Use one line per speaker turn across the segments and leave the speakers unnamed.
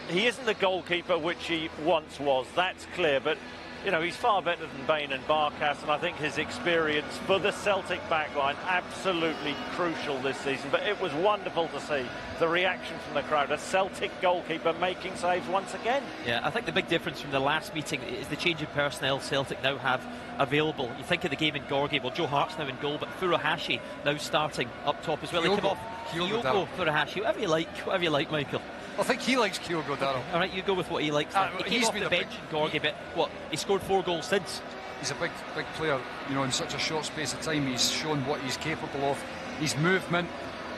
he isn't the goalkeeper which he once was, that's clear, but you know, he's far better than Bain and Barkas, and I think his experience for the Celtic backline absolutely crucial this season. But it was wonderful to see the reaction from the crowd. A Celtic goalkeeper making saves once again.
Yeah, I think the big difference from the last meeting is the change in personnel Celtic now have available. You think of the game in Gorgie, well, Joe Hart's now in goal, but Furuhashi now starting up top as well. He came off Kyogo Furuhashi, whatever you like, Michael.
I think he likes Kyogo, Darryl.
All right, you go with what he likes. He came off the bench in Gorgie, but what? He scored 4 goals since.
He's a big player, you know, in such a short space of time. He's shown what he's capable of. His movement,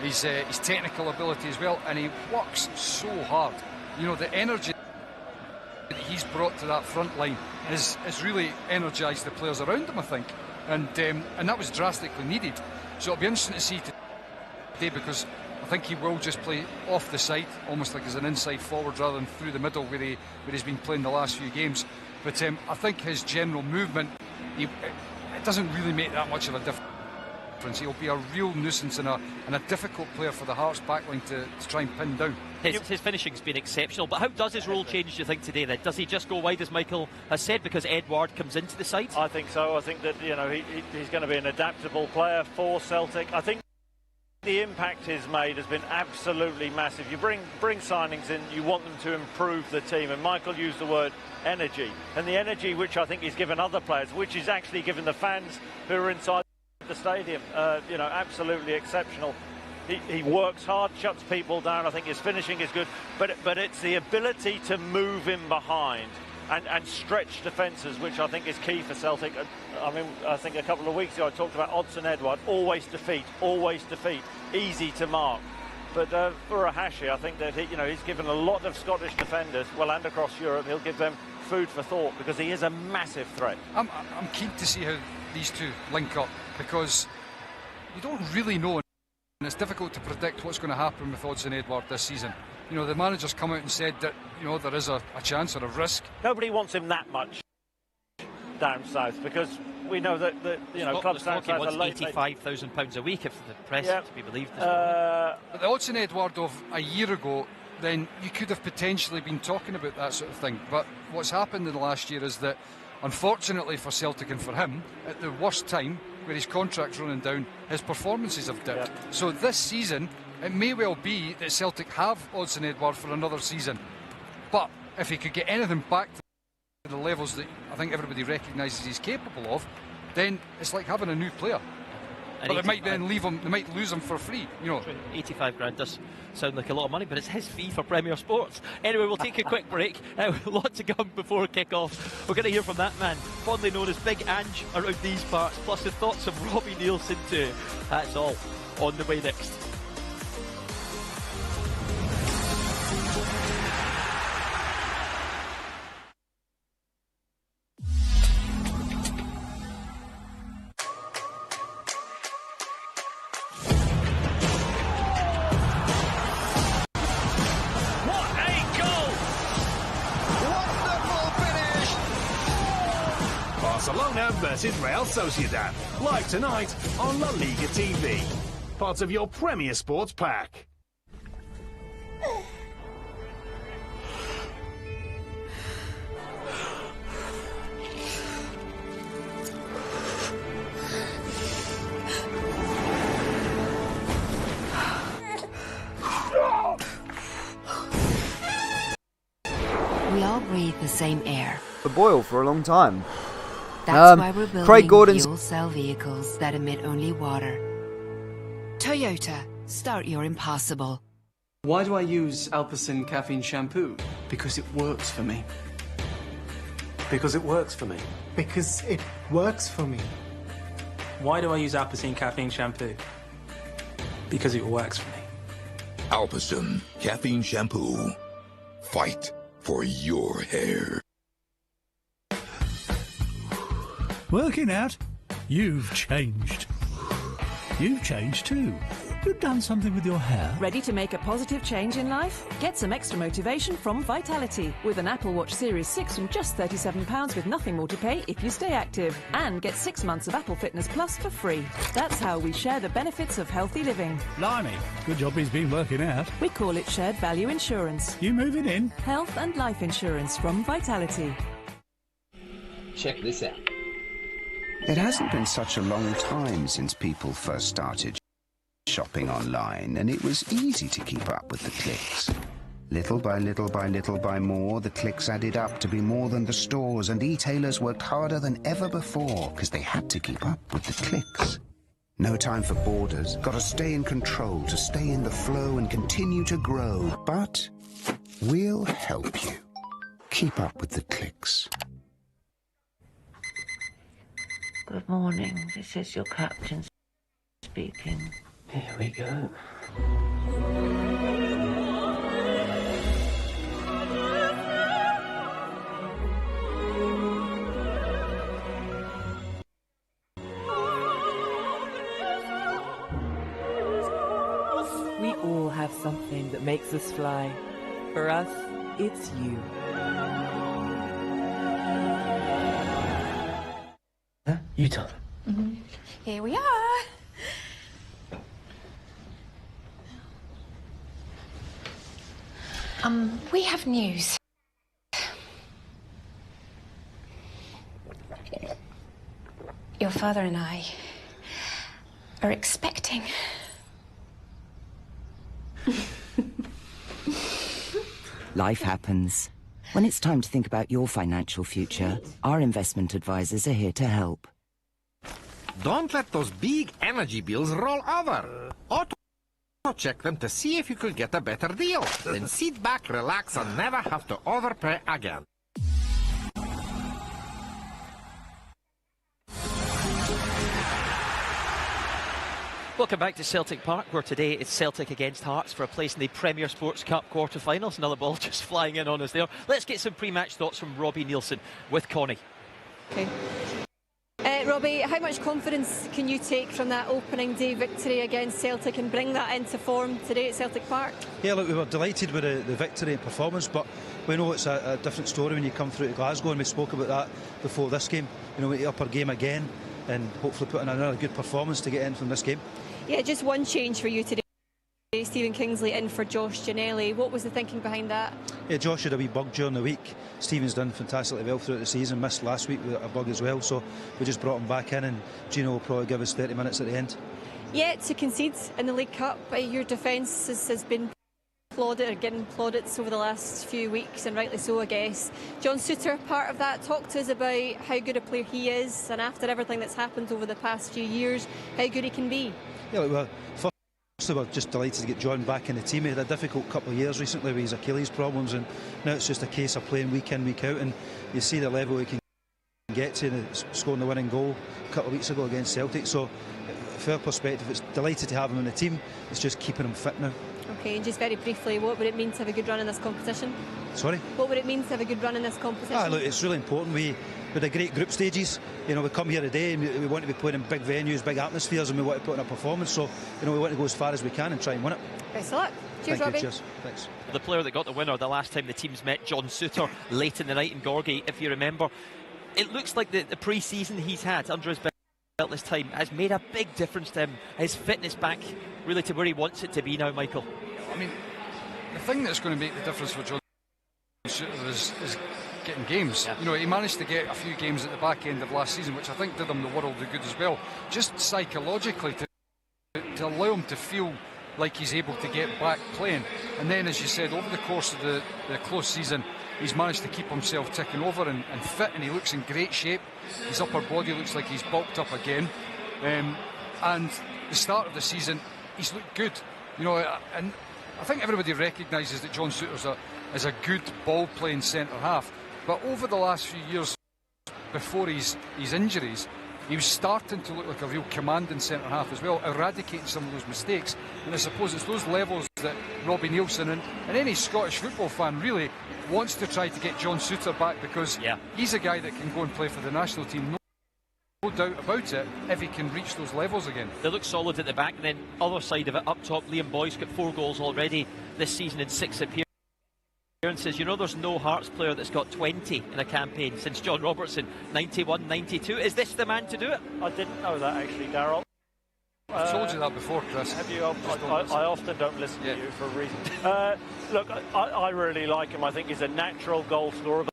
his technical ability as well, and he works so hard. You know, the energy that he's brought to that front line has really energised the players around him, I think, and that was drastically needed. So it'll be interesting to see today, because I think he will just play off the side, almost like as an inside forward rather than through the middle where he's been playing the last few games. But I think his general movement, it doesn't really make that much of a difference. He'll be a real nuisance and a difficult player for the Hearts backline to try and pin down.
His finishing's been exceptional, but how does his role change, do you think, today then? Does he just go wide, as Michael has said, because Edouard comes into the side?
I think so. I think that, you know, he's going to be an adaptable player for Celtic. I think the impact he's made has been absolutely massive. You bring signings in, you want them to improve the team, and Michael used the word energy, and the energy which I think he's given other players, which is actually given the fans who are inside the stadium, you know, absolutely exceptional. He works hard, shuts people down. I think his finishing is good, but it's the ability to move in behind and stretch defences, which I think is key for Celtic. I mean, I think a couple of weeks ago I talked about Odsonne Edouard, always defeat, easy to mark. But Furuhashi, I think that he's given a lot of Scottish defenders, well, and across Europe, he'll give them food for thought, because he is a massive threat.
I'm keen to see how these two link up, because you don't really know, and it's difficult to predict what's going to happen with Odsonne Edouard this season. You know, the manager's come out and said that, you know, there is a chance or a risk.
Nobody wants him that much down south, because we know that clubs down south are late.
£85,000 a week, if the press is to be believed.
But the Odsonne Edouard of a year ago, then you could have potentially been talking about that sort of thing. But what's happened in the last year is that, unfortunately for Celtic and for him, at the worst time, where his contract's running down, his performances have dipped. Yeah. So this season, it may well be that Celtic have Odsonne Edouard for another season. But if he could get anything back to the levels that I think everybody recognises he's capable of, then it's like having a new player. But they might then leave him, they might lose him for free, you know.
85 grand does sound like a lot of money, but it's his fee for Premier Sports. Anyway, we'll take a quick break. A lot to come before kick-off. We're going to hear from that man, fondly known as Big Ange around these parts, plus the thoughts of Robbie Nielsen too. That's all on the way next.
Barcelona versus Real Sociedad, live tonight on La Liga TV. Part of your Premier Sports pack.
We all breathe the same air.
The boil for a long time.
That's why we're building
Craig Gordon's
fuel cell vehicles that emit only water. Toyota, start your impossible.
Why do I use Alpecin caffeine shampoo?
Because it works for me.
Because it works for me.
Because it works for me.
Why do I use Alpecin caffeine shampoo? Because it works for me.
Alpecin caffeine shampoo. Fight for your hair.
Working out? You've changed. You've changed too. You done something with your hair?
Ready to make a positive change in life? Get some extra motivation from Vitality with an Apple Watch Series 6 from just £37 with nothing more to pay if you stay active. And get 6 months of Apple Fitness Plus for free. That's how we share the benefits of healthy living.
Blimey, good job he's been working out.
We call it Shared Value Insurance.
You moving in?
Health and life insurance from Vitality.
Check this out.
It hasn't been such a long time since people first started shopping online, and it was easy to keep up with the clicks. Little by little by little by more, the clicks added up to be more than the stores, and e-tailers worked harder than ever before because they had to keep up with the clicks. No time for borders, got to stay in control, to stay in the flow and continue to grow. But we'll help you keep up with the clicks.
Good morning, this is your captain speaking.
Here we go.
We all have something that makes us fly. For us, it's you.
Huh? You tell them.
Here we are. We have news. Your father and I are expecting.
Life happens. When it's time to think about your financial future, our investment advisors are here to help.
Don't let those big energy bills roll over. Auto-check them to see if you could get a better deal. Then sit back, relax, and never have to overpay again.
Welcome back to Celtic Park, where today it's Celtic against Hearts for a place in the Premier Sports Cup quarter-finals. Another ball just flying in on us there. Let's get some pre-match thoughts from Robbie Nielsen with Connie.
Okay. Robbie, how much confidence can you take from that opening day victory against Celtic and bring that into form today at Celtic Park?
Yeah, look, we were delighted with the victory and performance, but we know it's a different story when you come through to Glasgow, and we spoke about that before this game. You know, we up our game again and hopefully put in another good performance to get in from this game. Yeah,
just one change for you today. Stephen Kingsley in for Josh Ginnelly. What was the thinking behind that?
Yeah, Josh had a wee bug during the week. Stephen's done fantastically well throughout the season, missed last week with a bug as well, so we just brought him back in, and Gino will probably give us 30 minutes at the end.
Yeah, to concede in the League Cup, your defence has been applauded or getting plaudits over the last few weeks, and rightly so, I guess. John Souttar, part of that. Talk to us about how good a player he is, and after everything that's happened over the past few years, how good he can be. Yeah, look, firstly, we're just delighted to get John back in the team. He had a difficult couple of years recently with his Achilles problems, and now it's just a case of playing week in, week out, and you see the level he can get to, scoring the winning goal a couple of weeks ago against Celtic. So from our perspective, it's delighted to have him in the team. It's just keeping him fit now. Okay, and just very briefly, what would it mean to have a good run in this competition? Sorry? What would it mean to have a good run in this competition? Look, it's really important. We had a great group stages. You know, we come here today and we want to be playing in big venues, big atmospheres, and we want to put in a performance. So, you know, we want to go as far as we can and try and win it. Best of luck. Cheers, Robbie. Cheers. Thanks.
The player that got the winner the last time the teams met, John Souttar, late in the night in Gorgie, if you remember. It looks like the pre-season he's had under his belt this time has made a big difference to him. His fitness back really to where he wants it to be now, Michael.
I mean, the thing that's going to make the difference for John Souttar is getting games. Yeah. You know, he managed to get a few games at the back end of last season, which I think did him the world of good as well. Just psychologically to allow him to feel like he's able to get back playing. And then, as you said, over the course of the close season, he's managed to keep himself ticking over and fit, and he looks in great shape. His upper body looks like he's bulked up again. And the start of the season, he's looked good. You know, and I think everybody recognises that John Souttar is a good ball-playing centre-half. But over the last few years, before his injuries, he was starting to look like a real commanding centre-half as well, eradicating some of those mistakes. And I suppose it's those levels that Robbie Nielsen and any Scottish football fan really wants to try to get John Souttar back, because he's a guy that can go and play for the national team. No doubt about it, if he can reach those levels again.
They look solid at the back, and then other side of it, up top, Liam Boyce got 4 goals already this season in 6 appearances. You know, there's no Hearts player that's got 20 in a campaign since John Robertson, 91, 92. Is this the man to do it?
I didn't know that, actually, Darryl.
I've told you that before, Chris.
Have you? I often don't listen to you for a reason. Look, I really like him. I think he's a natural goal scorer.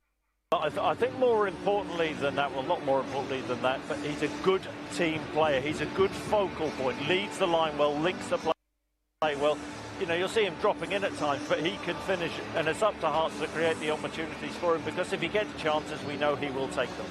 But I think more importantly than that, well, not more importantly than that, but he's a good team player. He's a good focal point, leads the line well, links the play well. You know, you'll see him dropping in at times, but he can finish, and it's up to Hearts to create the opportunities for him, because if he gets chances, we know he will take them.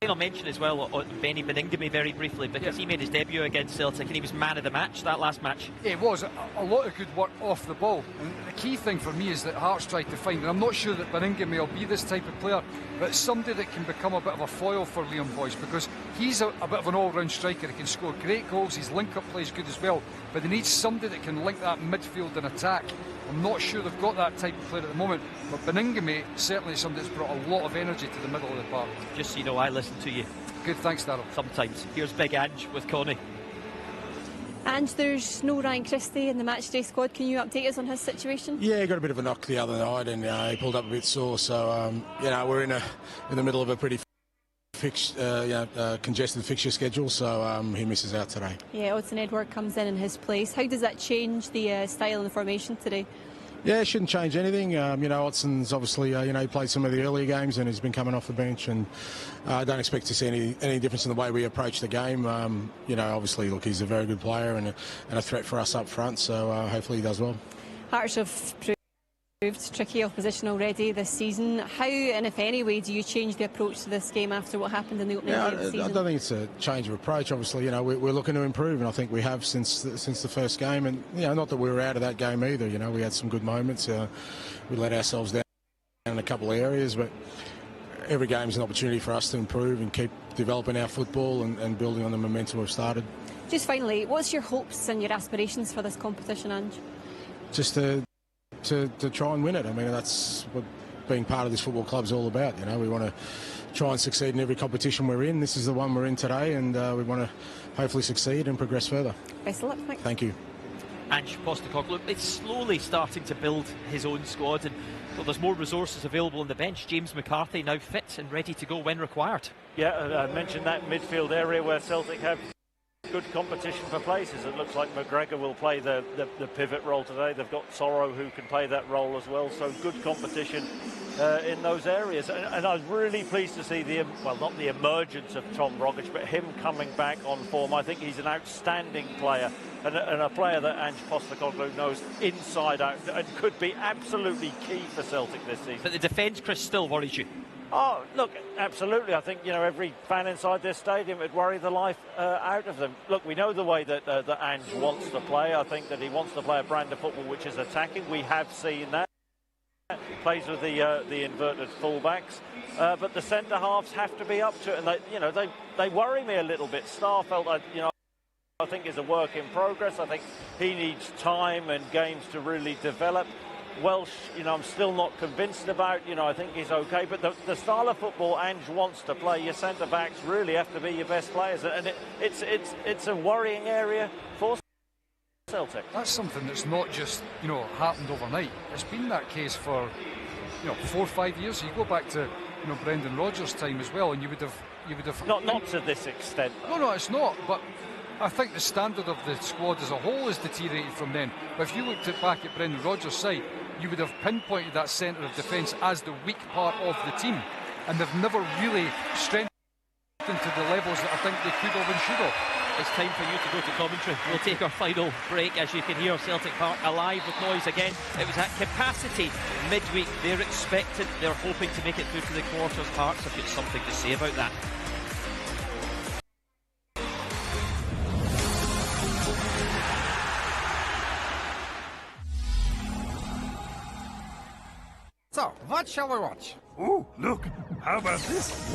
I'll mention as well on Benny Beningame very briefly, because he made his debut against Celtic and he was man of the match that last match.
It was a lot of good work off the ball, and the key thing for me is that Hearts tried to find, and I'm not sure that Beningame will be this type of player, but somebody that can become a bit of a foil for Liam Boyce, because he's a bit of an all-round striker. He can score great goals, his link-up play is good as well, but they need somebody that can link that midfield and attack. I'm not sure they've got that type of player at the moment, but Beningame certainly is somebody that's brought a lot of energy to the middle of the park.
Just so you know, I listen to you.
Good, thanks, Darryl.
Sometimes. Here's Big Ange with Connie.
And there's no Ryan Christie in the matchday squad. Can you update us on his situation?
Yeah, he got a bit of a knock the other night, and he pulled up a bit sore. So you know, we're in the middle of a pretty congested fixture schedule, so he misses out today.
Yeah, Odsonne Edouard comes in his place. How does that change the style and the formation today?
Yeah, it shouldn't change anything. You know, Odsonne's obviously, he played some of the earlier games and he's been coming off the bench, and I don't expect to see any difference in the way we approach the game. You know, obviously, look, he's a very good player and a threat for us up front, so hopefully he does well.
Hearts have proved tricky opposition already this season. How, and if any way, do you change the approach to this game after what happened in the opening game of the season?
I don't think it's a change of approach. Obviously, you know, we're looking to improve, and I think we have since the first game. And you know, not that we were out of that game either. You know, we had some good moments. We let ourselves down in a couple of areas, but every game is an opportunity for us to improve and keep developing our football and building on the momentum we've started.
Just finally, what's your hopes and your aspirations for this competition, Ange?
Just to try and win it. I mean, that's what being part of this football club is all about. You know, we want to try and succeed in every competition we're in. This is the one we're in today, and we want to hopefully succeed and progress further.
Best of luck. Thanks.
Thank you.
Ange Postecoglou, it's slowly starting to build his own squad, and well, there's more resources available on the bench. James McCarthy now fit and ready to go when required.
Yeah, I mentioned that midfield area where Celtic have good competition for places. It looks like McGregor will play the pivot role today. They've got Sorrow who can play that role as well, so good competition in those areas. And I'm really pleased to see not the emergence of Tom Rogic, but him coming back on form. I think he's an outstanding player and a player that Ange Postecoglou knows inside out and could be absolutely key for Celtic this season.
But the defence, Chris, still worries you?
Oh, look, absolutely. I think, you know, every fan inside this stadium would worry the life out of them. Look, we know the way that Ange wants to play. I think that he wants to play a brand of football which is attacking. We have seen that. Plays with the inverted fullbacks. But the centre-halves have to be up to it. And, they worry me a little bit. Starfelt, I think is a work in progress. I think he needs time and games to really develop. Welsh, I'm still not convinced about. I think he's okay, but the style of football Ange wants to play, your centre-backs really have to be your best players, and it's a worrying area for Celtic.
That's something that's not just, happened overnight. It's been that case for, 4 or 5 years. You go back to, Brendan Rodgers' time as well, and you would have
not to this extent.
No, it's not, but I think the standard of the squad as a whole has deteriorated from then. But if you looked back at Brendan Rodgers' side, you would have pinpointed that centre of defence as the weak part of the team, and they've never really strengthened to the levels that I think they could have and should have.
It's time for you to go to commentary. We'll take our final break. As you can hear, Celtic Park alive with noise again. It was at capacity midweek. They're expectant, they're hoping to make it through to the quarters. Hearts have got something to say about that.
So, what shall we watch?
Ooh, look, how about this?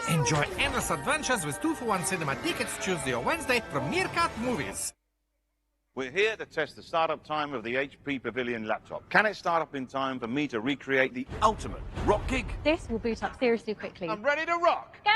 Enjoy endless adventures with 2-for-1 cinema tickets Tuesday or Wednesday from Meerkat Movies.
We're here to test the startup time of the HP Pavilion laptop. Can it start up in time for me to recreate the ultimate rock gig?
This will boot up seriously quickly.
I'm ready to rock!
Go!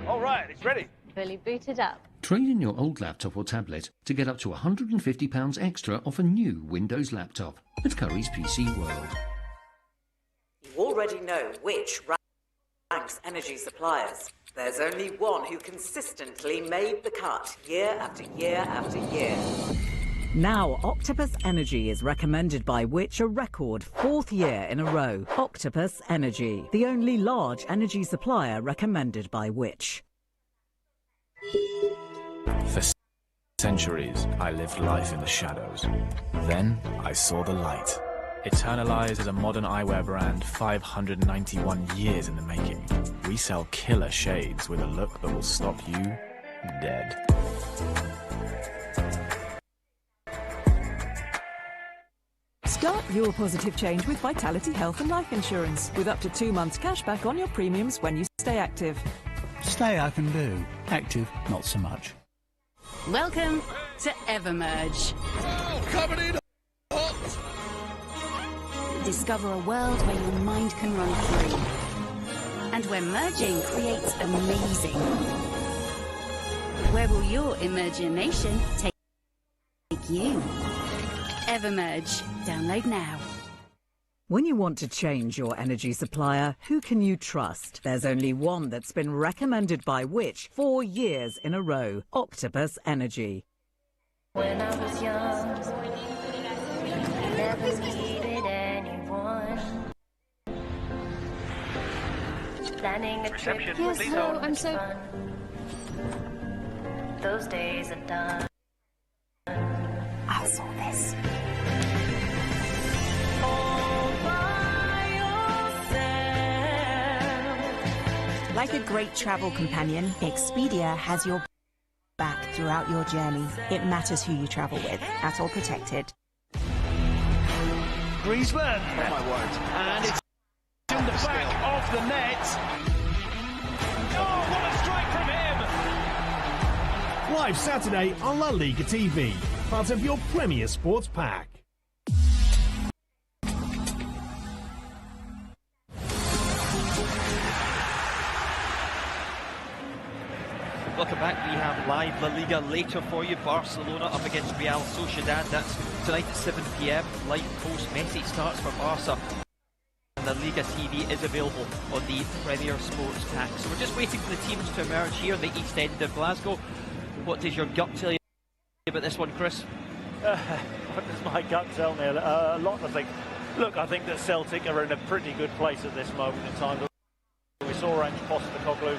All right, it's ready.
Fully booted up.
Trade in your old laptop or tablet to get up to £150 extra off a new Windows laptop at Curry's PC World.
You already know which ranks energy suppliers. There's only one who consistently made the cut year after year after year.
Now, Octopus Energy is recommended by Which a record 4th year in a row. Octopus Energy, the only large energy supplier recommended by Which.
For centuries, I lived life in the shadows. Then, I saw the light. Eternalized as a modern eyewear brand, 591 years in the making. We sell killer shades with a look that will stop you dead.
Start your positive change with Vitality Health and Life Insurance, with up to 2 months cash back on your premiums when you stay active.
Stay I can do. Active, not so much.
Welcome to Evermerge.
Oh, coming in hot!
Discover a world where your mind can run free. And where merging creates amazing. Where will your imagination take you? Evermerge. Download now.
When you want to change your energy supplier, who can you trust? There's only one that's been recommended by Which 4 years in a row. Octopus Energy.
When I was young, never needed anyone. Planning a trip. Yes, hello, I'm so... Those days are done.
I saw this.
Like a great travel companion, Expedia has your back throughout your journey. It matters who you travel with. That's all protected.
Griezmann. Oh my word. And it's in the back of the net. Oh, what a strike from him! Live Saturday on La Liga TV. Part of your Premier Sports Pack.
Welcome back. We have live La Liga later for you. Barcelona up against Real Sociedad. That's tonight at 7 p.m. Live post Messi starts for Barca. And La Liga TV is available on the Premier Sports Pack. So we're just waiting for the teams to emerge here in the East End of Glasgow. What does your gut tell you about this one, Chris?
What does my gut tell me? A lot, I think. Look, I think that Celtic are in a pretty good place at this moment in time. We saw Ange Postecoglou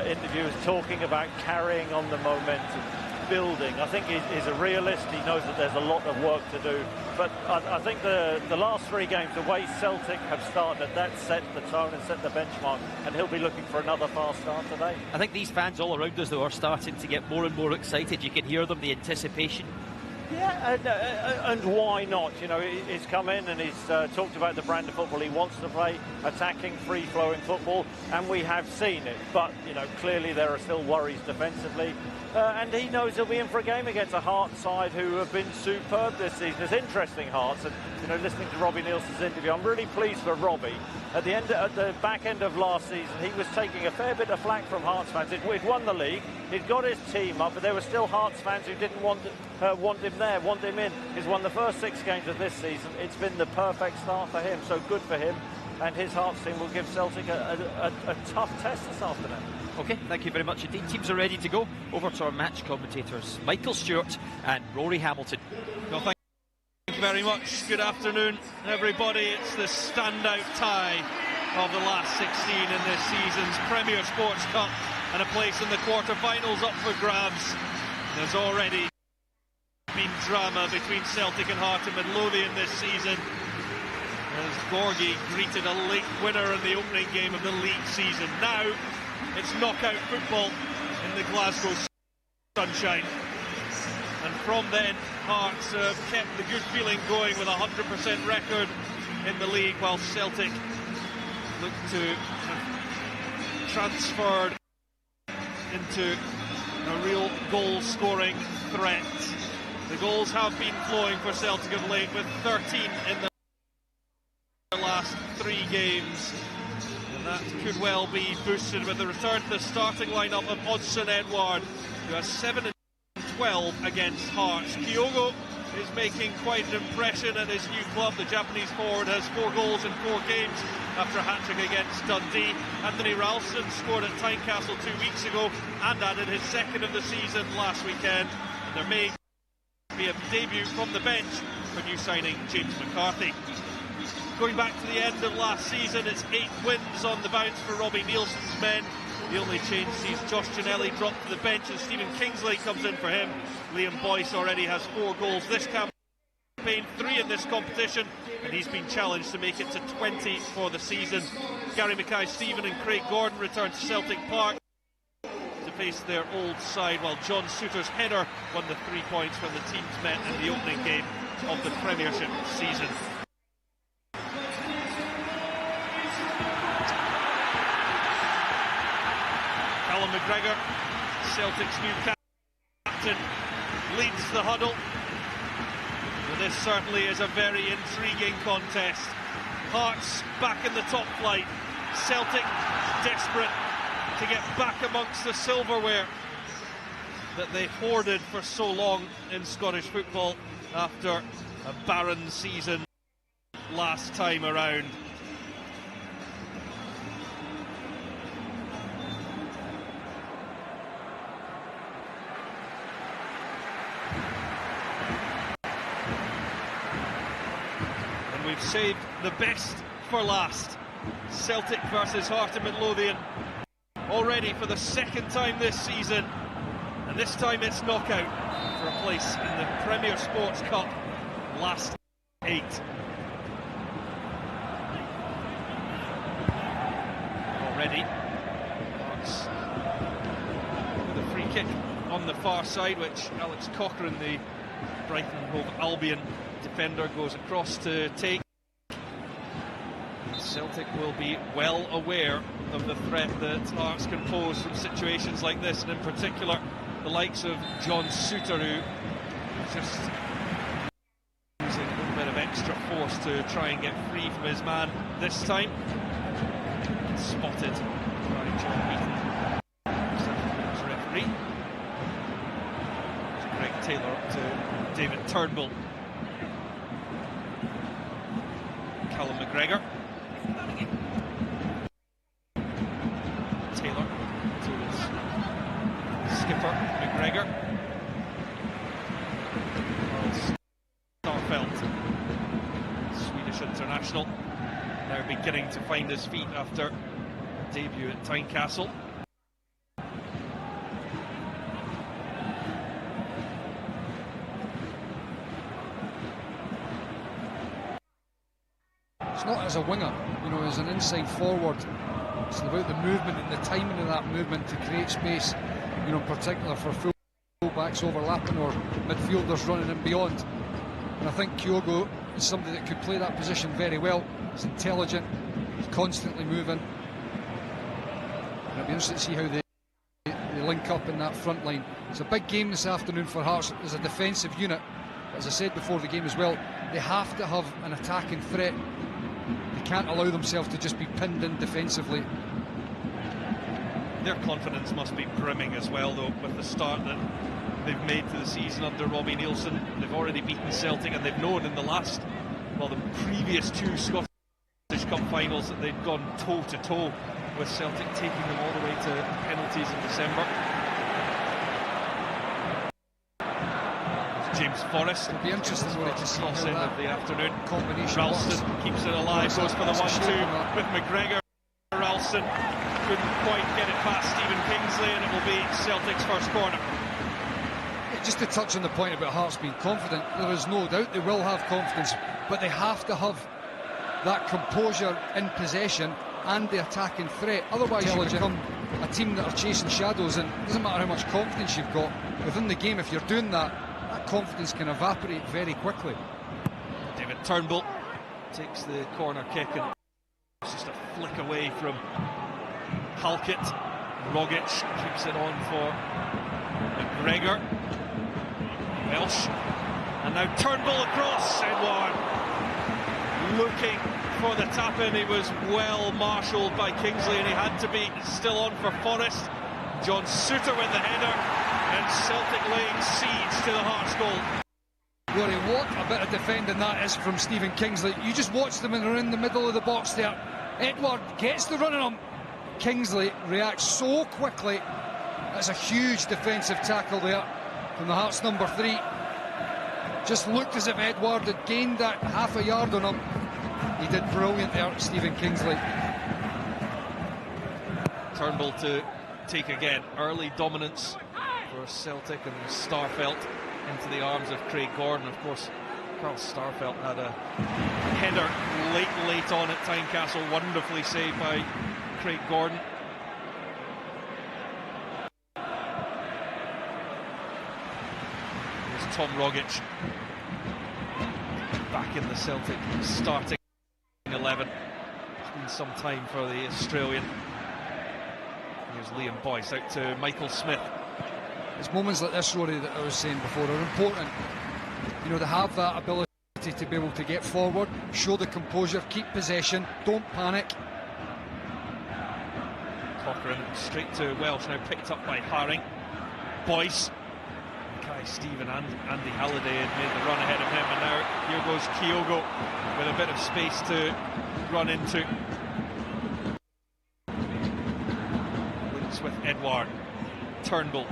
interviews talking about carrying on the momentum, building. I think he's a realist. He knows that there's a lot of work to do. But I think the last 3 games, the way Celtic have started, that set the tone and set the benchmark. And he'll be looking for another fast start today.
I think these fans all around us, though, are starting to get more and more excited. You can hear them, the anticipation.
Yeah, and why not? You know, he's come in and he's talked about the brand of football he wants to play, attacking, free-flowing football, and we have seen it. But, you know, clearly there are still worries defensively. And he knows he'll be in for a game against a Hearts side who have been superb this season. It's interesting, Hearts, and, you know, listening to Robbie Nielsen's interview, I'm really pleased for Robbie. At the back end of last season, he was taking a fair bit of flack from Hearts fans. He'd won the league, he'd got his team up, but there were still Hearts fans who didn't want him there, want him in. He's won the first 6 games of this season. It's been the perfect start for him, so good for him. And his Hearts team will give Celtic a tough test this afternoon.
OK, thank you very much indeed. Teams are ready to go. Over to our match commentators, Michael Stewart and Rory Hamilton.
Well, thank you very much. Good afternoon, everybody. It's the standout tie of the last 16 in this season's Premier Sports Cup, and a place in the quarter-finals up for grabs. There's already been drama between Celtic and Heart and Midlothian this season, as Gorgie greeted a late winner in the opening game of the league season. Now it's knockout football in the Glasgow sunshine, and from then Hearts kept the good feeling going with a 100% record in the league, while Celtic look to transfer into a real goal-scoring threat. The goals have been flowing for Celtic of late, with 13 in the last 3 games. And that could well be boosted with the return to the starting lineup of Odsonne-Edouard, who has 7 and 12 against Hearts. Kyogo is making quite an impression at his new club. The Japanese forward has 4 goals in 4 games after a hat-trick against Dundee. Anthony Ralston scored at Tynecastle 2 weeks ago and added his 2nd of the season last weekend. And there may be a debut from the bench for new signing James McCarthy. Going back to the end of last season, it's 8 wins on the bounce for Robbie Nielsen's men. The only change sees Josh Ginnelly drop to the bench and Stephen Kingsley comes in for him. Liam Boyce already has 4 goals this campaign, 3 in this competition, and he's been challenged to make it to 20 for the season. Gary Mackay-Steven and Craig Gordon return to Celtic Park to face their old side, while John Souttar's header won the 3 points when the teams met in the opening game of the Premiership season. Callum McGregor, Celtic's new captain, leads the huddle. Well, this certainly is a very intriguing contest. Hearts back in the top flight. Celtic desperate to get back amongst the silverware that they hoarded for so long in Scottish football after a barren season last time around. We've saved the best for last. Celtic versus Heart of Midlothian, already for the 2nd time this season, and this time it's knockout for a place in the Premier Sports Cup. Last 8. Already Hearts with a free kick on the far side, which Alex Cochrane, the Brighton and Hove Albion defender, goes across to take. Celtic will be well aware of the threat that Hearts can pose from situations like this, and in particular the likes of John Souttar, who just using a little bit of extra force to try and get free from his man this time. Spotted by John Beaton, referee. Greg Taylor up to David Turnbull. Callum McGregor. Taylor to his skipper, McGregor. Starfelt, Swedish international, now beginning to find his feet after a debut at Tynecastle.
It's not as a winger, you know, as an inside forward. It's about the movement and the timing of that movement to create space, you know, in particular for full-backs overlapping or midfielders running in beyond. And I think Kyogo is somebody that could play that position very well. He's intelligent, he's constantly moving. And it'll be interesting to see how they link up in that front line. It's a big game this afternoon for Hearts as a defensive unit. But as I said before the game as well, they have to have an attacking threat. They can't allow themselves to just be pinned in defensively.
Their confidence must be brimming as well, though, with the start that they've made to the season under Robbie Nielsen. They've already beaten Celtic, and they've known in the previous 2 Scottish Cup finals that they'd gone toe-to-toe with Celtic, taking them all the way to penalties in December. James Forrest.
It'll be interesting to see
cross in of the afternoon.
Combination
Ralston keeps it alive, goes for the 1-2 with McGregor. Ralston couldn't quite get it past Stephen Kingsley, and it will be Celtic's first corner.
Just to touch on the point about Hearts being confident, there is no doubt they will have confidence, but they have to have that composure in possession and the attacking threat. Otherwise you become a team that are chasing shadows, and it doesn't matter how much confidence you've got within the game. If you're doing that, that confidence can evaporate very quickly.
David Turnbull takes the corner kick, and it's just a flick away from Halkett. Rogic keeps it on for McGregor. Welsh, and now Turnbull across. Edouard looking for the tap in. He was well marshalled by Kingsley, and he had to be. It's still on for Forest. John Souttar with the header, and Celtic laying siege to the Hearts goal.
Rory, what a bit of defending that is from Stephen Kingsley. You just watch them and they're in the middle of the box there. Edouard gets the run on him. Kingsley reacts so quickly. That's a huge defensive tackle there from the Hearts number 3. Just looked as if Edouard had gained that half a yard on him. He did brilliant there, Stephen Kingsley.
Turnbull to take again. Early dominance for Celtic, and Starfelt into the arms of Craig Gordon. Of course, Carl Starfelt had a header late on at Tynecastle, wonderfully saved by Craig Gordon. There's Tom Rogic back in the Celtic starting 11. It's been some time for the Australian. Here's Liam Boyce out to Michael Smith.
It's moments like this, Rory, that I was saying before are important. You know, to have that ability to be able to get forward, show the composure, keep possession, don't panic.
Cochrane straight to Welsh, now picked up by Haring. Boyce, Kai Stephen and Andy Halliday had made the run ahead of him, and now here goes Kyogo with a bit of space to run into. Links with Edouard. Turnbull.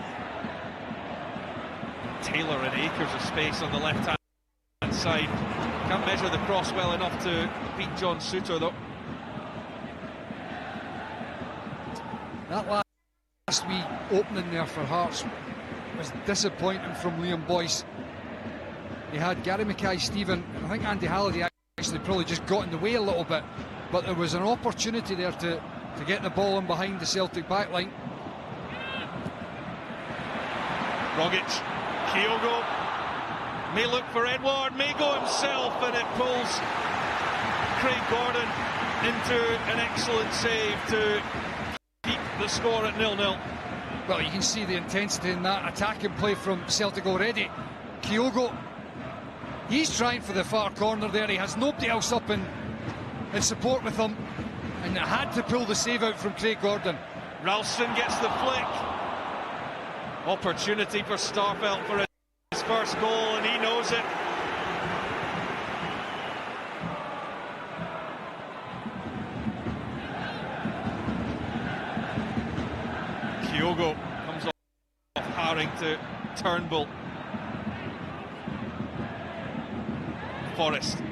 Taylor and acres of space on the left hand side. Can't measure the cross well enough to beat John Souttar though.
That last wee opening there for Hearts was disappointing from Liam Boyce. He had Gary Mackay-Stephen, I think Andy Halliday actually probably just got in the way a little bit, but there was an opportunity there to get the ball in behind the Celtic backline.
Rogic, Kyogo may look for Edouard, may go himself, and it pulls Craig Gordon into an excellent save to keep the score at 0-0.
Well, you can see the intensity in that attacking play from Celtic already. Kyogo, he's trying for the far corner there. He has nobody else up in support with him, and had to pull the save out from Craig Gordon.
Ralston gets the flick. Opportunity for Starfelt for his first goal, and he knows it. Kyogo comes off Haring to Turnbull. Forest,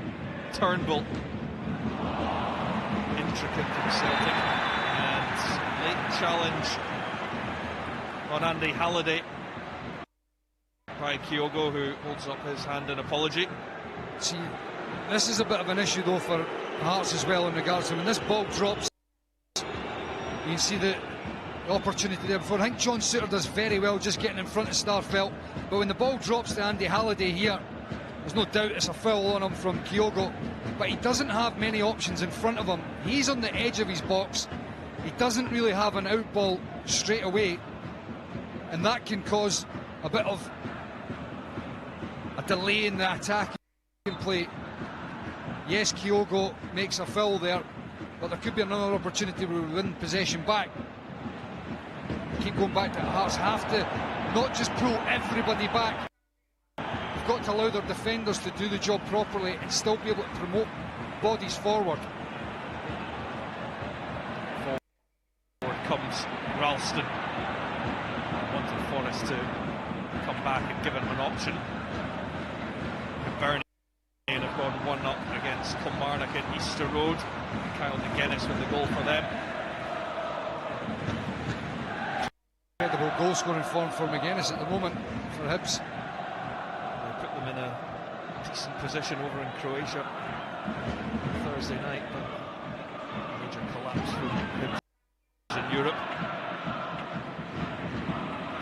Turnbull. Intricate from Celtic, and late challenge on Andy Halliday by Kyogo, who holds up his hand in apology.
See, this is a bit of an issue though for Hearts as well in regards to when this ball drops. You can see the opportunity there before. I think John Souttar does very well just getting in front of Starfelt, but when the ball drops to Andy Halliday here, there's no doubt it's a foul on him from Kyogo, but he doesn't have many options in front of him. He's on the edge of his box. He doesn't really have an out ball straight away, and that can cause a bit of a delay in the attacking play. Yes, Kyogo makes a foul there, but there could be another opportunity where we win possession back. Keep going back to Hearts have to not just pull everybody back. We've got to allow their defenders to do the job properly and still be able to promote bodies forward.
Forward comes Ralston. Wanted Forrest to come back and give him an option. Bernie have gone 1-0 against Kilmarnock at Easter Road. Kyle McGuinness with the goal for them.
Incredible goal scoring form for McGuinness at the moment for Hibs.
They put them in a decent position over in Croatia Thursday night, but a major collapse for Hibs in Europe.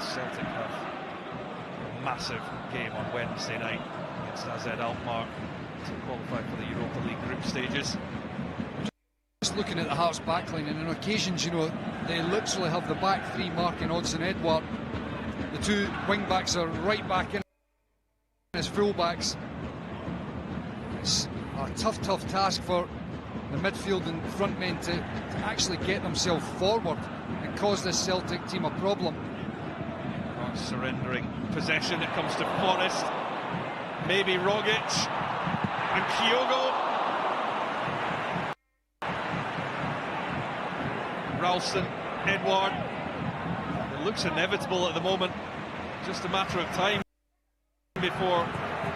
Celtic have a massive game on Wednesday night against AZ Alkmaar. to qualify for the Europa League group stages.
Just looking at the Hearts backline, and on occasions, you know, they literally have the back three marking Odsonne Edouard. The two wing backs are right back in as full backs. It's a tough task for the midfield and front men to actually get themselves forward and cause this Celtic team a problem.
Hearts surrendering possession. It comes to Forrest, maybe Rogic, and Kyogo. Ralston, Edouard. It looks inevitable at the moment. Just a matter of time before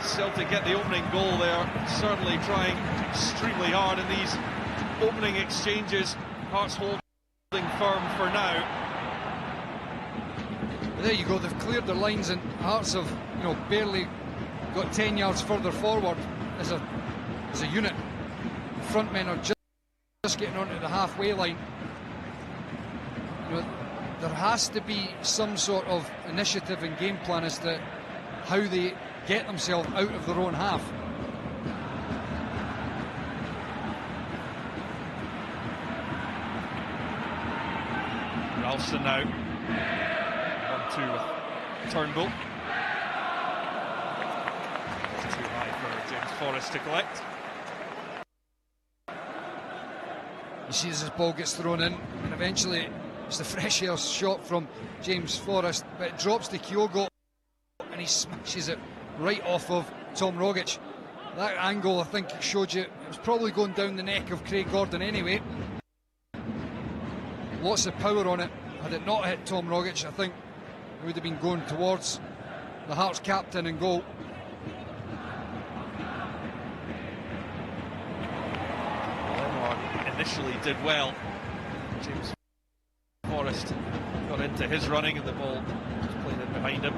Celtic get the opening goal. They're certainly trying extremely hard in these opening exchanges. Hearts holding firm for now.
But there you go, they've cleared their lines, and Hearts have, you know, barely got 10 yards further forward as a unit. The front men are just getting onto the halfway line. You know, there has to be some sort of initiative and game plan as to how they get themselves out of their own half.
Ralston now 1-2 with Turnbull. It's too high for James Forrest to collect.
You see as this ball gets thrown in, and eventually it's the fresh air shot from James Forrest, but it drops to Kyogo and he smashes it right off of Tom Rogic. That angle, I think, showed you it was probably going down the neck of Craig Gordon anyway. Lots of power on it. Had it not hit Tom Rogic, I think it would have been going towards the Hearts captain and goal.
Initially did well. James Forrest got into his running and the ball was played in behind him.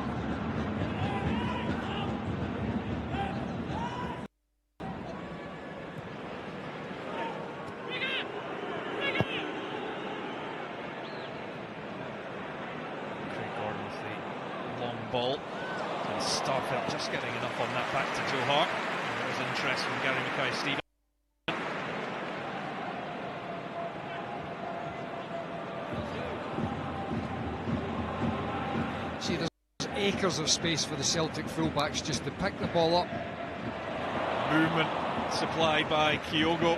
Craig Gordon with the long ball. And Starfelt just getting enough on that back to Joe Hart. And there was interest from Gary Mackay-Stevens.
See, there's acres of space for the Celtic fullbacks just to pick the ball up.
Movement supplied by Kyogo.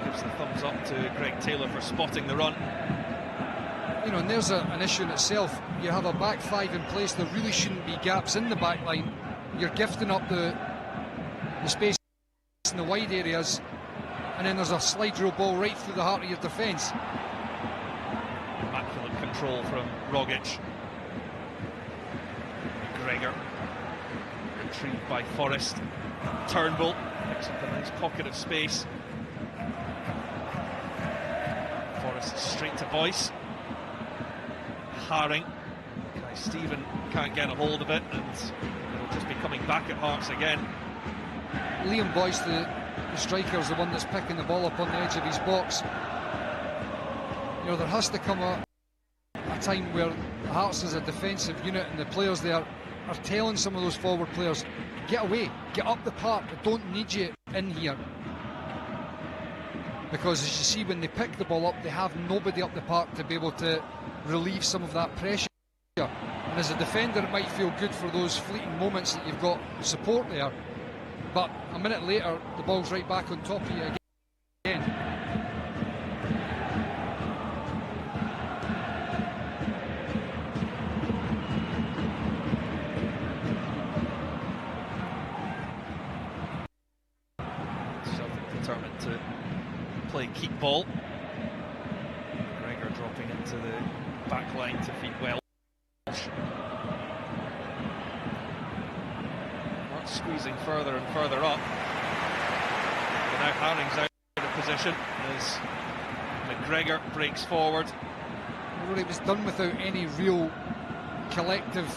Gives the thumbs up to Greg Taylor for spotting the run.
You know, and there's an issue in itself. You have a back five in place, there really shouldn't be gaps in the back line. You're gifting up the space in the wide areas, and then there's a slide rule ball right through the heart of your defence.
Immaculate control from Rogic. McGregor retrieved by Forrest. Turnbull picks up a nice pocket of space. Forrest straight to Boyce. Haring. Stephen can't get a hold of it, and it'll just be coming back at Hearts again.
Liam Boyce, the striker, is the one that's picking the ball up on the edge of his box. You know, there has to come a time where Hearts as a defensive unit and the players there are telling some of those forward players, get away, get up the park, I don't need you in here. Because as you see, when they pick the ball up, they have nobody up the park to be able to relieve some of that pressure. And as a defender, it might feel good for those fleeting moments that you've got support there, but a minute later the ball's right back on top of you again.
Celtic determined to play keep ball. Gregor dropping into the back line to feed Welsh. Not squeezing further and further up. But now Haring's out of position as McGregor breaks forward.
Well, it was done without any real collective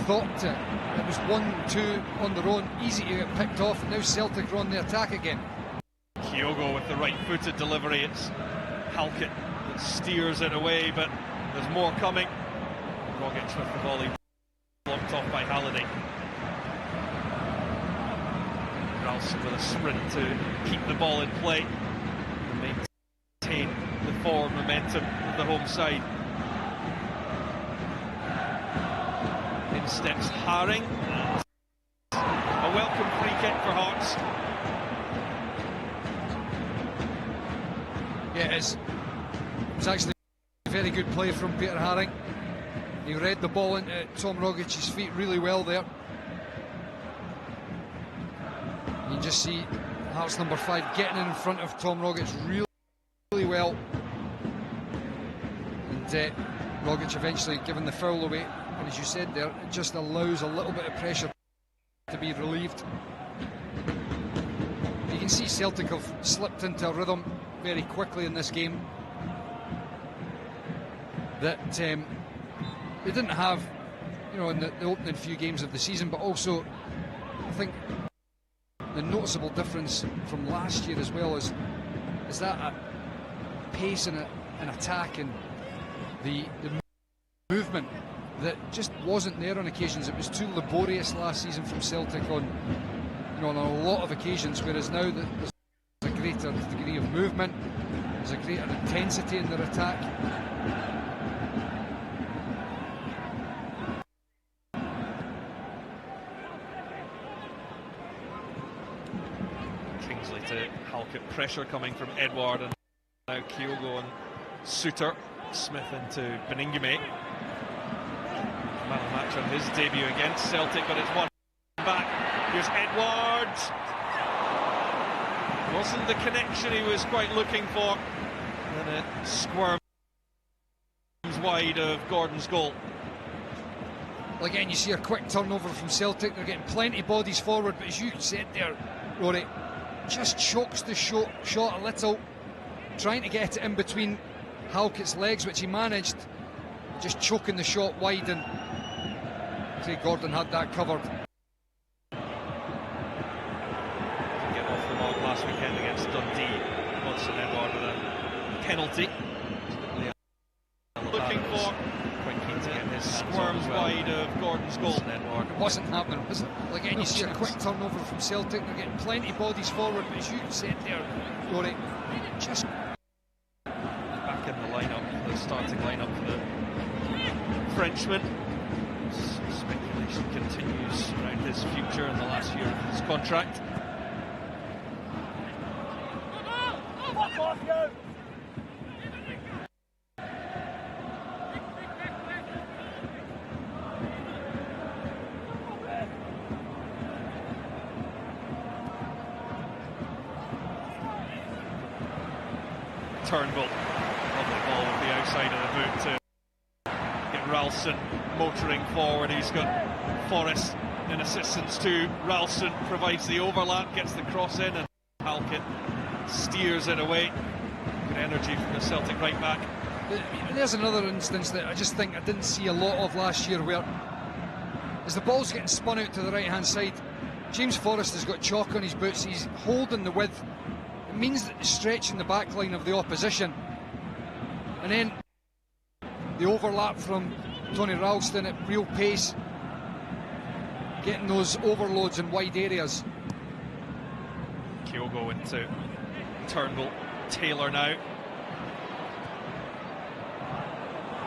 thought to it. It was 1-2 on their own, easy to get picked off, and now Celtic are on the attack again.
Kyogo with the right-footed delivery. It's Halkett that steers it away, but there's more coming. Rogic with the volley blocked off by Halliday. Ralston with a sprint to keep the ball in play and maintain the forward momentum of the home side. In steps Haring. A welcome free kick for Hearts.
Yeah, it was actually a very good play from Peter Haring. He read the ball into Tom Rogic's feet really well there. You can just see Hearts number 5 getting in front of Tom Rogic really well. And Rogic eventually giving the foul away. And as you said there, it just allows a little bit of pressure to be relieved. You can see Celtic have slipped into a rhythm very quickly in this game that they didn't have, you know, in the opening few games of the season. But also, I think the noticeable difference from last year as well is that a pace and an attack and the movement that just wasn't there on occasions. It was too laborious last season from Celtic on a lot of occasions, whereas now there's a greater degree of movement, there's a greater intensity in their attack.
Kingsley to Halkett, pressure coming from Edward, and now Kyogo and Suter. Smith into Beningame. Man of the match on his debut against Celtic, but it's one back. Here's Edwards. Wasn't the connection he was quite looking for. And it squirms wide of Gordon's goal.
Well, again, you see a quick turnover from Celtic. They're getting plenty of bodies forward, but as you said there, Rory, just chokes the shot a little, trying to get it in between Halkett's legs, which he managed, just choking the shot wide, and Craig Gordon had that covered.
Get off the mark last weekend against Dundee. Watson Edward with a penalty. Looking for, quite keen to get his squirms wide of Gordon's goal.
It wasn't happening, was it? Well, again, you see a quick turnover from Celtic. They're getting plenty of bodies forward, but as you said there, Rory, just
back in the lineup, the starting lineup for the Frenchman. Speculation continues around his future in the last year of his contract. Turnbull, lovely ball with the outside of the boot to get Ralston motoring forward. He's got Forrest in assistance to Ralston, provides the overlap, gets the cross in, and Halkett steers it away. Good energy from the Celtic right back.
There's another instance that I just think I didn't see a lot of last year, where as the ball's getting spun out to the right hand side, James Forrest has got chalk on his boots, he's holding the width. It means that he's stretching the back line of the opposition, and then the overlap from Tony Ralston at real pace, getting those overloads in wide areas.
Kyogo into Turnbull, Taylor now.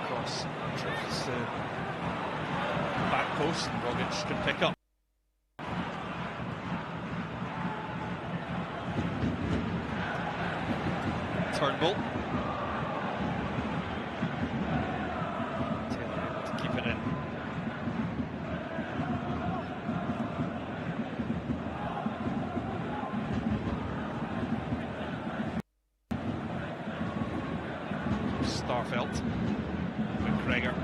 Cross drifts to back post, and Rogic can pick up. Turnbull. Taylor able to keep it in. Starfelt. McGregor.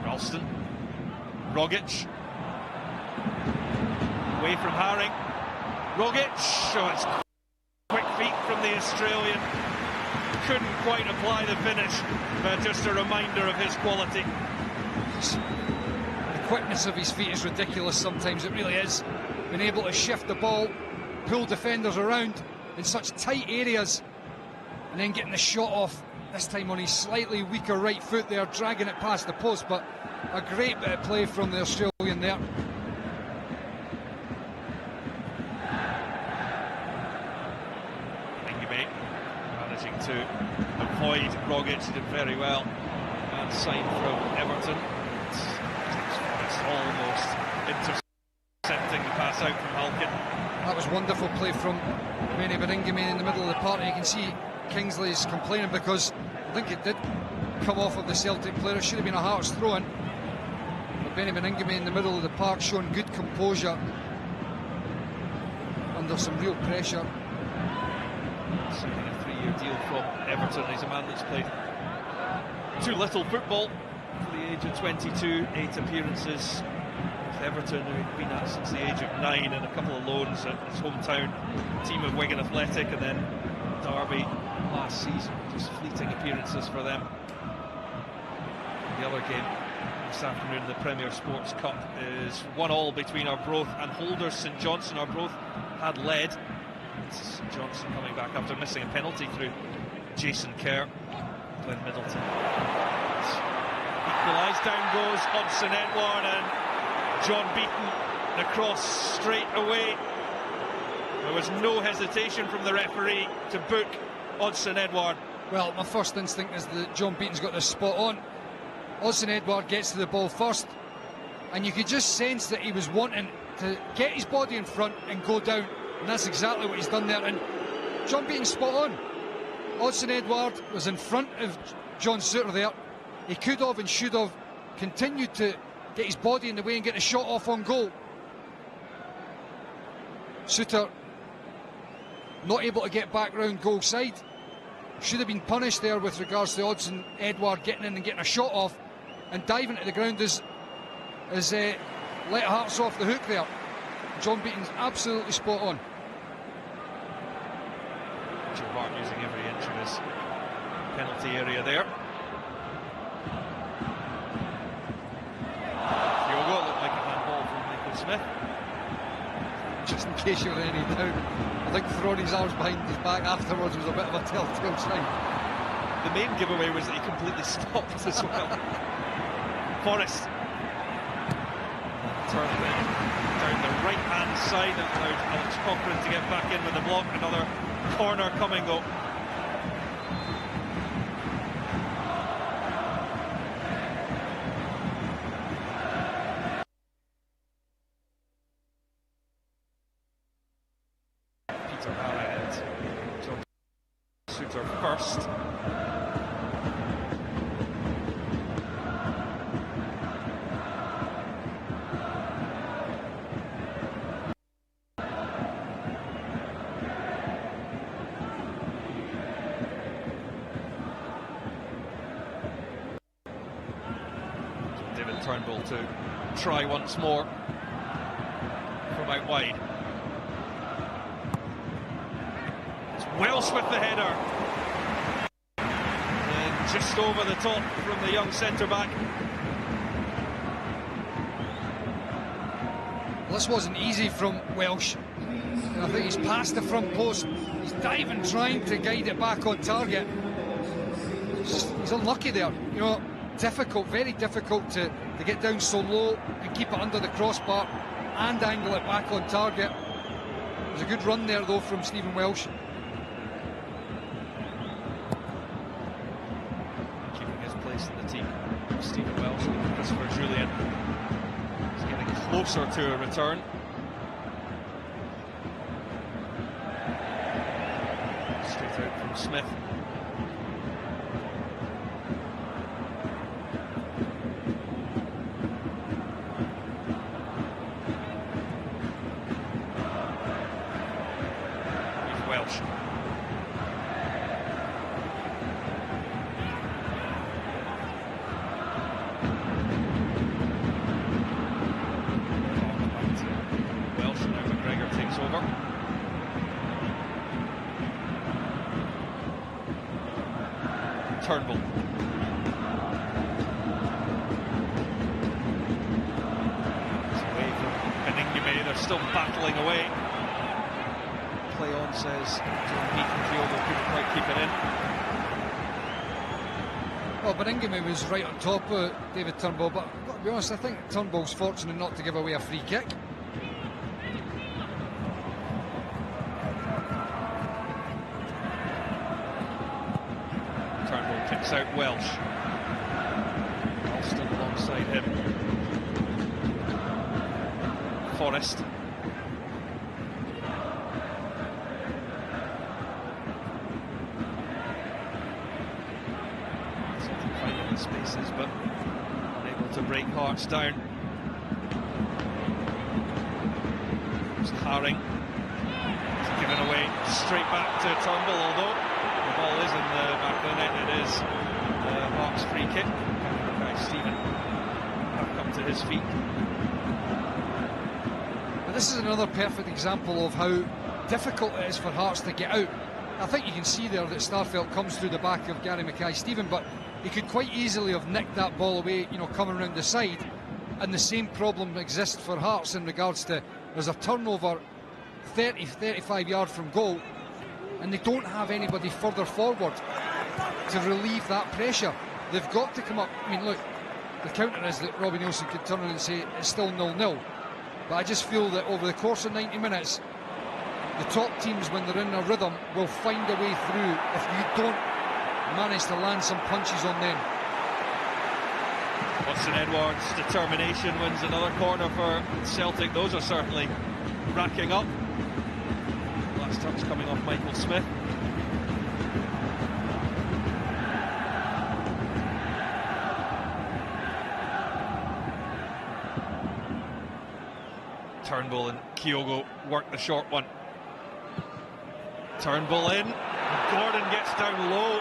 Ralston. Rogic. Away from Haring. Rogic, oh, it's quick feet from the Australian. Couldn't quite apply the finish, but just a reminder of his quality.
The quickness of his feet is ridiculous sometimes, it really is. Being able to shift the ball, pull defenders around in such tight areas, and then getting the shot off, this time on his slightly weaker right foot there, dragging it past the post, but a great bit of play from the Australian there.
Rogic did very well and signed from Everton. It's almost intercepting the pass out from Halkin.
That was wonderful play from Benny Beringame in the middle of the park. You can see Kingsley's complaining because I think it did come off of the Celtic player. It should have been a Hearts throw-in. But Benny Beringame in the middle of the park showing good composure under some real pressure.
Signing a 3-year deal from Everton. He's a man that's played too little football for the age of 22, 8 appearances with Everton, who he'd been at since the age of 9, and a couple of loans at his hometown team of Wigan Athletic, and then Derby last season. Just fleeting appearances for them. The other game this afternoon in the Premier Sports Cup is 1-1 between Arbroath and Holders St Johnstone. Arbroath had led. St Johnstone coming back after missing a penalty through Jason Kerr. Glenn Midlothion equalised. Down goes Hudson Edward, and John Beaton across straight away. There was no hesitation from the referee to book Hudson Edward.
Well, my first instinct is that John Beaton's got this spot on. Hudson Edward gets to the ball first, and you could just sense that he was wanting to get his body in front and go down, and that's exactly what he's done there. And John Beaton's spot on. Hudson Edward was in front of John Suter there. He could have and should have continued to get his body in the way and get the shot off on goal. Suter not able to get back round goal side. Should have been punished there with regards to Hudson Edward getting in and getting a shot off, and diving to the ground is let Hearts off the hook there. John Beaton's absolutely spot on.
Joe Hart using every inch of his penalty area there. Diogo looked like a handball from Michael Smith.
Just in case you were any doubt, I think throwing his arms behind his back afterwards was a bit of a telltale sign.
The main giveaway was that he completely stopped as well. Forrest turned down the right hand side and allowed Alex Cochrane to get back in with the block. Another corner coming though. Peter Barrett, John Suter first. Turnbull to try once more from out wide. It's Welsh with the header, and just over the top from the young centre-back.
This wasn't easy from Welsh. I think he's past the front post. He's diving, trying to guide it back on target. He's unlucky there, you know. Difficult, very difficult to get down so low and keep it under the crossbar and angle it back on target. It was a good run there though from Stephen Welsh.
Keeping his place in the team, Stephen Welsh and Christopher Julian. He's getting closer to a return. Straight out from Smith. Turnbull. It's away from Beningame, they're still battling away. Play on, says John Beaton. Diogo couldn't quite keep it in.
Well, Beningame was right on top of David Turnbull, but I've got to be honest, I think Turnbull's fortunate not to give away a free kick.
kicks out Welsh. Alston alongside him. Forrest. Finding the spaces, but unable to break Hearts down. It's Haring. It's given away straight back to Turnbull, although the ball is in the back of the net. It is Hearts free kick. Stephen back up to his feet.
But this is another perfect example of how difficult it is for Hearts to get out. I think you can see there that Starfelt comes through the back of Gary Mackay-Stephen, but he could quite easily have nicked that ball away, you know, coming around the side. And the same problem exists for Hearts in regards to there's a turnover 30-35 yards from goal, and they don't have anybody further forward to relieve that pressure. They've got to come up. I mean, look, the counter is that Robbie Neilson could turn around and say it's still 0-0. But I just feel that over the course of 90 minutes, the top teams, when they're in a rhythm, will find a way through if you don't manage to land some punches on them.
Watson Edwards' determination wins another corner for Celtic. Those are certainly racking up. Last touch coming off Michael Smith. Turnbull and Kyogo work the short one. Turnbull in. Gordon gets down low.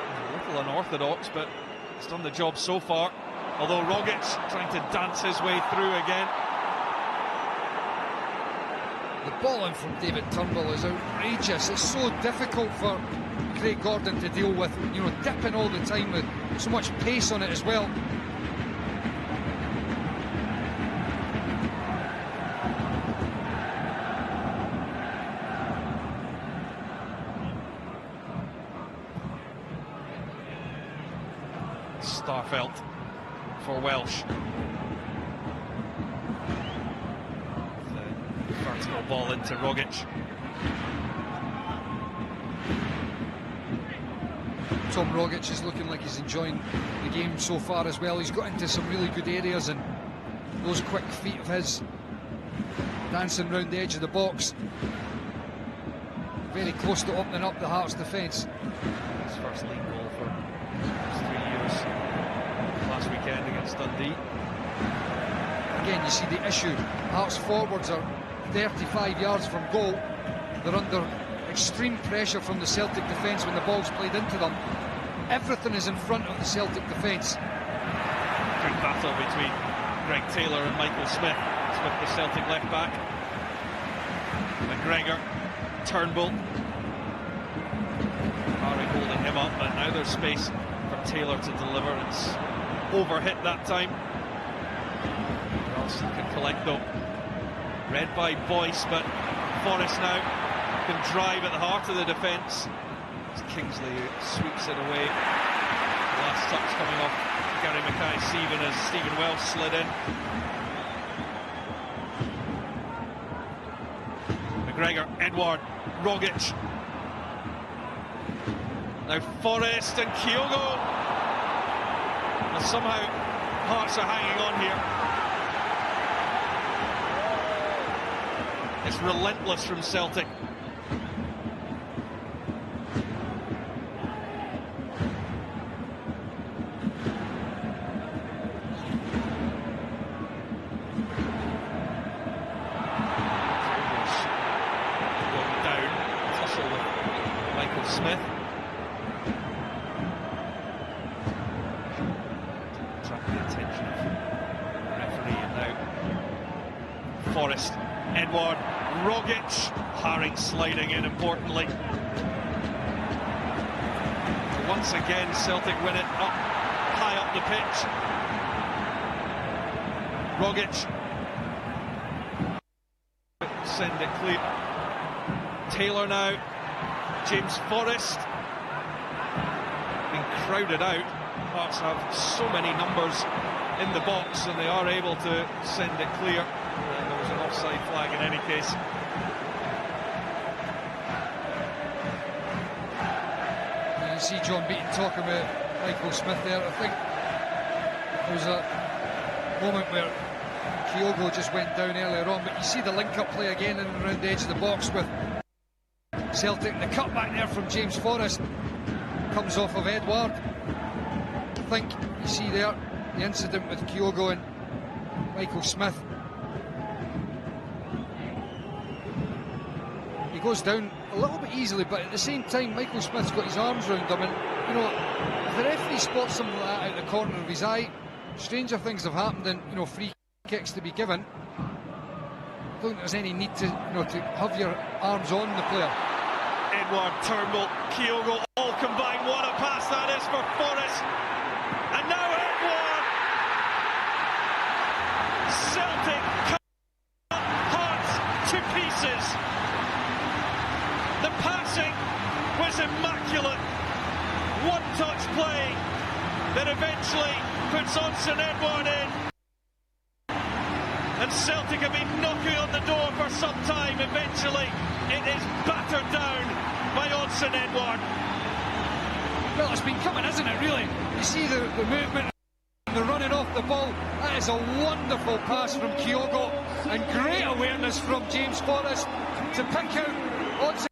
A little unorthodox, but it's done the job so far. Although Rogic trying to dance his way through again.
The ball in from David Turnbull is outrageous. It's so difficult for Craig Gordon to deal with, you know, dipping all the time with so much pace on it as well.
Starfelt for Welsh. The vertical ball into Rogic.
Tom Rogic is looking like he's enjoying the game so far as well. He's got into some really good areas, and those quick feet of his dancing round the edge of the box, very close to opening up the Hearts defence.
His first league goal for 3 years. Last weekend against Dundee.
Again, you see the issue. Hearts forwards are 35 yards from goal. They're under extreme pressure from the Celtic defence when the ball's played into them. Everything is in front of the Celtic defence.
Good battle between Greg Taylor and Michael Smith. Smith, the Celtic left back. McGregor, Turnbull. Haring holding him up, but now there's space for Taylor to deliver. It's overhit that time. Ralston can collect though. Read by Boyce, but Forrest now can drive at the heart of the defence. It's Kingsley who sweeps it away. Last touch coming off Gary Mackay-Stephen as Stephen Welsh slid in. McGregor, Edward, Rogic. Now Forrest and Kyogo. And somehow Hearts are hanging on here. It's relentless from Celtic. Going down, tussle with Michael Smith. Forrest, Edward, Rogic, Haring sliding in importantly. Once again, Celtic win it up high up the pitch. Rogic, send it clear. Taylor now, James Forrest, being crowded out. Hearts have so many numbers in the box, and they are able to send it clear. There was an offside flag in any case.
Yeah, can see John Beaton talking about Michael Smith there. I think there was a moment where Kyogo just went down earlier on, but you see the link-up play again in and around the edge of the box with Celtic. The cut back there from James Forrest comes off of Edouard. I think you see there the incident with Kyogo and Michael Smith. He goes down a little bit easily, but at the same time Michael Smith's got his arms round him, and you know, if the referee spots something like that out the corner of his eye, stranger things have happened, and you know, free kicks to be given. I don't think there's any need to, you know, to have your arms on the player.
Edouard, Turnbull, Kyogo, all combined. What a pass that is for Forrest. And now Edouard. Celtic cut Hearts to pieces. The passing was immaculate. One-touch play that eventually puts Onsen Edouard in. And Celtic have been knocking on the door for some time. Eventually, it is battered down by Onsen Edouard.
Well, it's been coming, isn't it, really? You see the movement, the running off the ball. That is a wonderful pass from Kyogo, and great awareness from James Forrest to pick out Onsen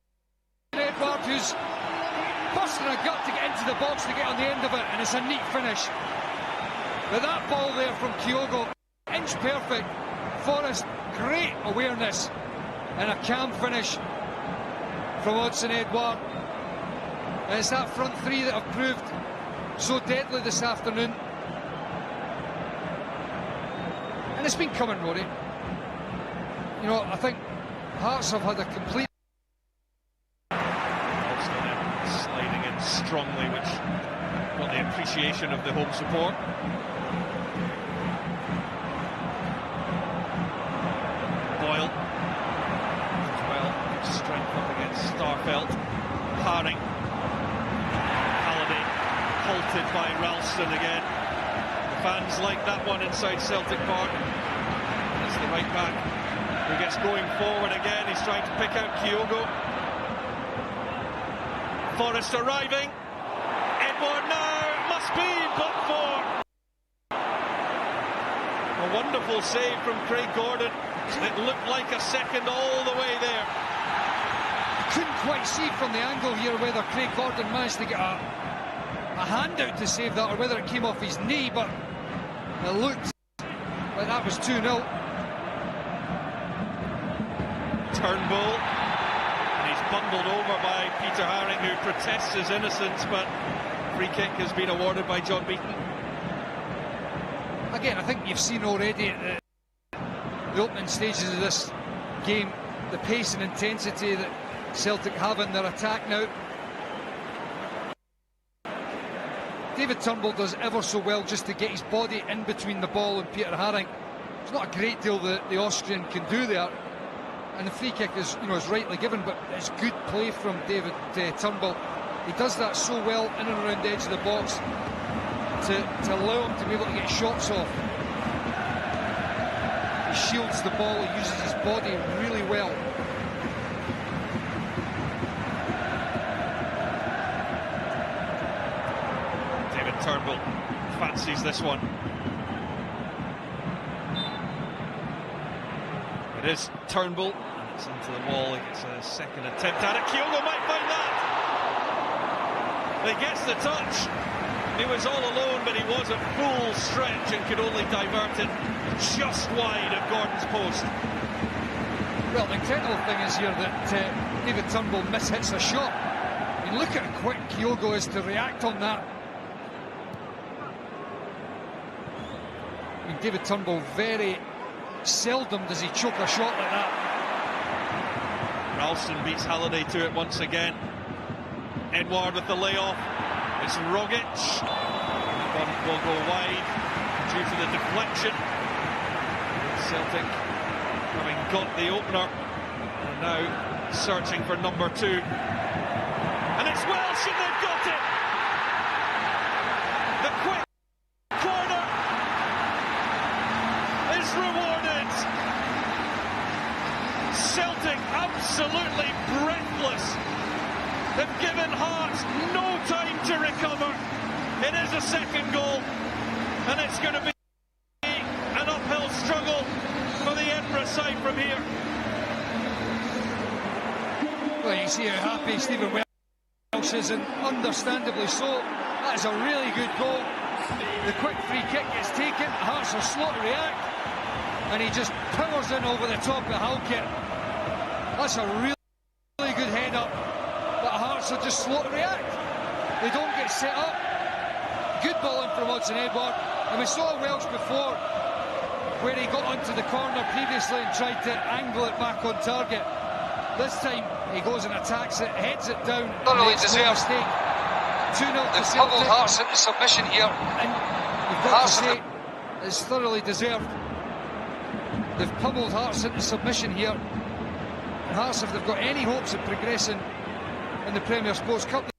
Edouard, who's busting a gut to get into the box to get on the end of it, and it's a neat finish. But that ball there from Kyogo, inch perfect. Forrest, great awareness, and a calm finish from Onsen Edouard. And it's that front three that have proved so deadly this afternoon. And it's been coming, Rory. You know, I think Hearts have had a complete...
Sliding in strongly, which got the appreciation of the home support. Boyle as well, good strength up against Starfelt. Haring, Halliday halted by Ralston again. The fans like that one inside Celtic Park. That's the right back who gets going forward again. He's trying to pick out Kyogo. Forrest arriving. Edouard now must be but for. A wonderful save from Craig Gordon. It looked like a second all the way there.
Couldn't quite see from the angle here whether Craig Gordon managed to get a hand out to save that, or whether it came off his knee, but it looked like that was 2-0.
Turnbull, and he's bundled over by Peter Haring, who protests his innocence, but free kick has been awarded by John Beaton.
Again, I think you've seen already at the opening stages of this game the pace and intensity that Celtic have in their attack now. David Turnbull does ever so well just to get his body in between the ball and Peter Haring. There's not a great deal that the Austrian can do there, and the free kick is, you know, is rightly given, but it's good play from David Turnbull. He does that so well in and around the edge of the box to allow him to be able to get shots off. He shields the ball, he uses his body really well.
David Turnbull fancies this one. It is Turnbull, and it's into the wall. He gets a second attempt at it. Kyogo might find that. He gets the touch. He was all alone, but he was at full stretch and could only divert it just wide of Gordon's post.
Well, the incredible thing is here that David Turnbull mishits a shot. I mean, look at how quick Kyogo is to react on that. I mean, David Turnbull, very seldom does he choke a shot like that.
Ralston beats Halliday to it once again. Edouard with the layoff. It's Rogic. One will go wide due to the deflection. Celtic having got the opener and now searching for number 2. And it's Welsh, and they've got it! The quick corner is rewarded. Celtic absolutely breathless They've given Hearts no time to recover. It is a second goal, and it's going to be an uphill struggle for the Edinburgh side from here.
Well, you see how happy Stephen Welsh is, and understandably so. That is a really good goal. The quick free kick gets taken, Hearts are slow to react, and he just powers in over the top of Halkett. That's a really good head up, but Hearts are just slow to react. They don't get set up. Good ball in from Hudson-Edouard, and we saw Welsh before where he got onto the corner previously and tried to angle it back on target. This time he goes and attacks it, heads it down. Thoroughly deserved. 2-0 to Celtic. Pummeled Hearts into submission here, and you've got to say it's thoroughly deserved. They've pummeled Hearts into submission here, and Hearts, if they've got any hopes of progressing in the Premier Sports Cup,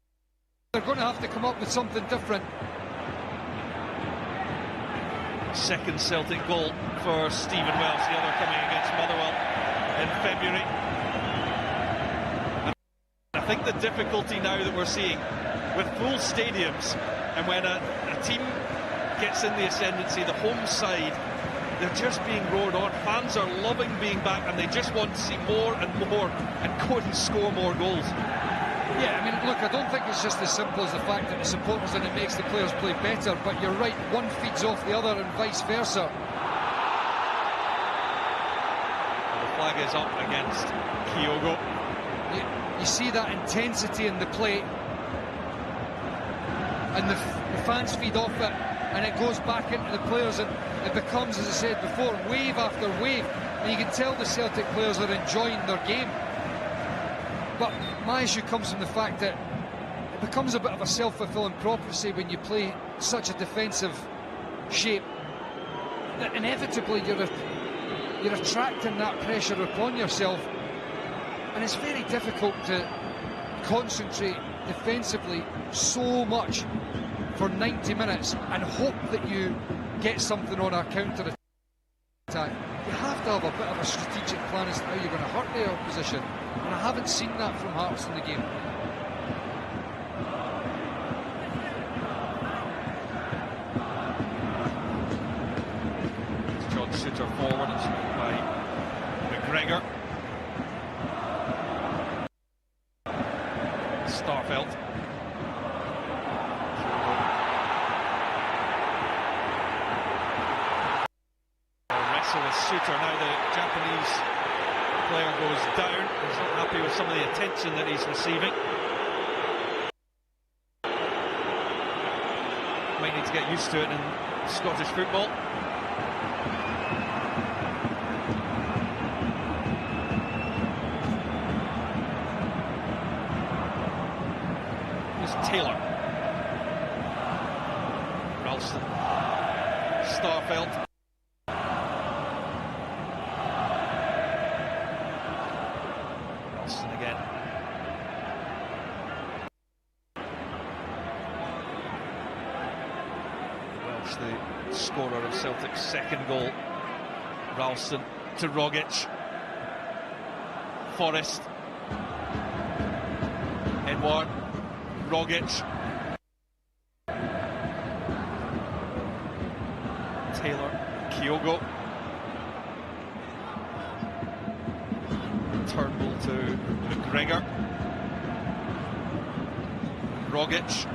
they're going to have to come up with something different.
Second Celtic goal for Stephen Welsh, the other coming against Motherwell in February. And I think the difficulty now that we're seeing with full stadiums, and when a team gets in the ascendancy, the home side, they're just being roared on. Fans are loving being back, and they just want to see more and more and go and score more goals.
Yeah, I mean, look, I don't think it's just as simple as the fact that the supporters and it makes the players play better, but you're right, one feeds off the other and vice versa.
The flag is up against Kyogo.
You see that intensity in the play, and the fans feed off it, and it goes back into the players, and it becomes, as I said before, wave after wave, and you can tell the Celtic players are enjoying their game. But my issue comes from the fact that it becomes a bit of a self-fulfilling prophecy when you play such a defensive shape, that inevitably you're attracting that pressure upon yourself, and it's very difficult to concentrate defensively so much for 90 minutes and hope that you get something on a counter attack. You have to have a bit of a strategic plan as to how you're going to hurt the opposition, and I haven't seen that from Hearts in the game.
John Suter forward, it's by McGregor. Starfelt. Wrestle with Suter. Now the Japanese player goes down. He's not happy with some of the attention that he's receiving. Might need to get used to it in Scottish football. Taylor, Ralston, Starfelt, Ralston again. Welsh, the scorer of Celtic's second goal. Ralston to Rogic, Forrest, Edouard, Rogic, Taylor, Kyogo, Turnbull to McGregor, Rogic,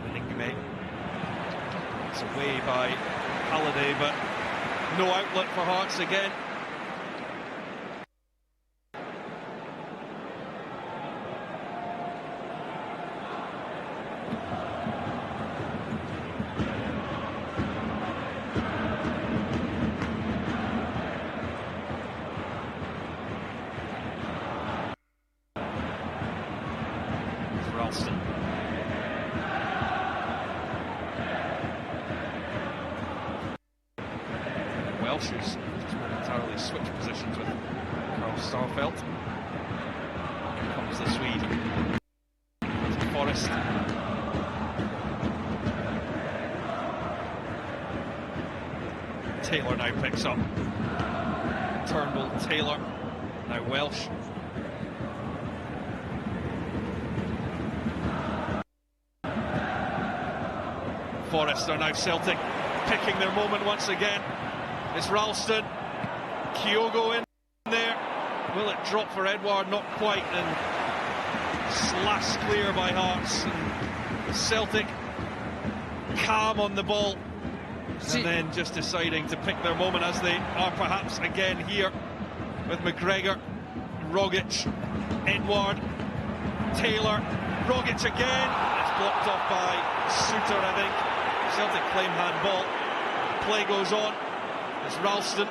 Beningame. It's away by Halliday, but no outlet for Hearts again. Ralston. Welsh, who's just momentarily switched positions with Carl Starfelt. Here comes the Swede. To Forrest. Taylor now picks up. Turnbull, Taylor, now Welsh. Forest are now Celtic picking their moment once again. It's Ralston, Kyogo in there. Will it drop for Edouard? Not quite, and slashed clear by Hearts. And Celtic calm on the ball, and then just deciding to pick their moment, as they are perhaps again here with McGregor, Rogic, Edouard, Taylor, Rogic again. It's blocked off by Suter, I think. Celtic claim handball. Play goes on. It's Ralston,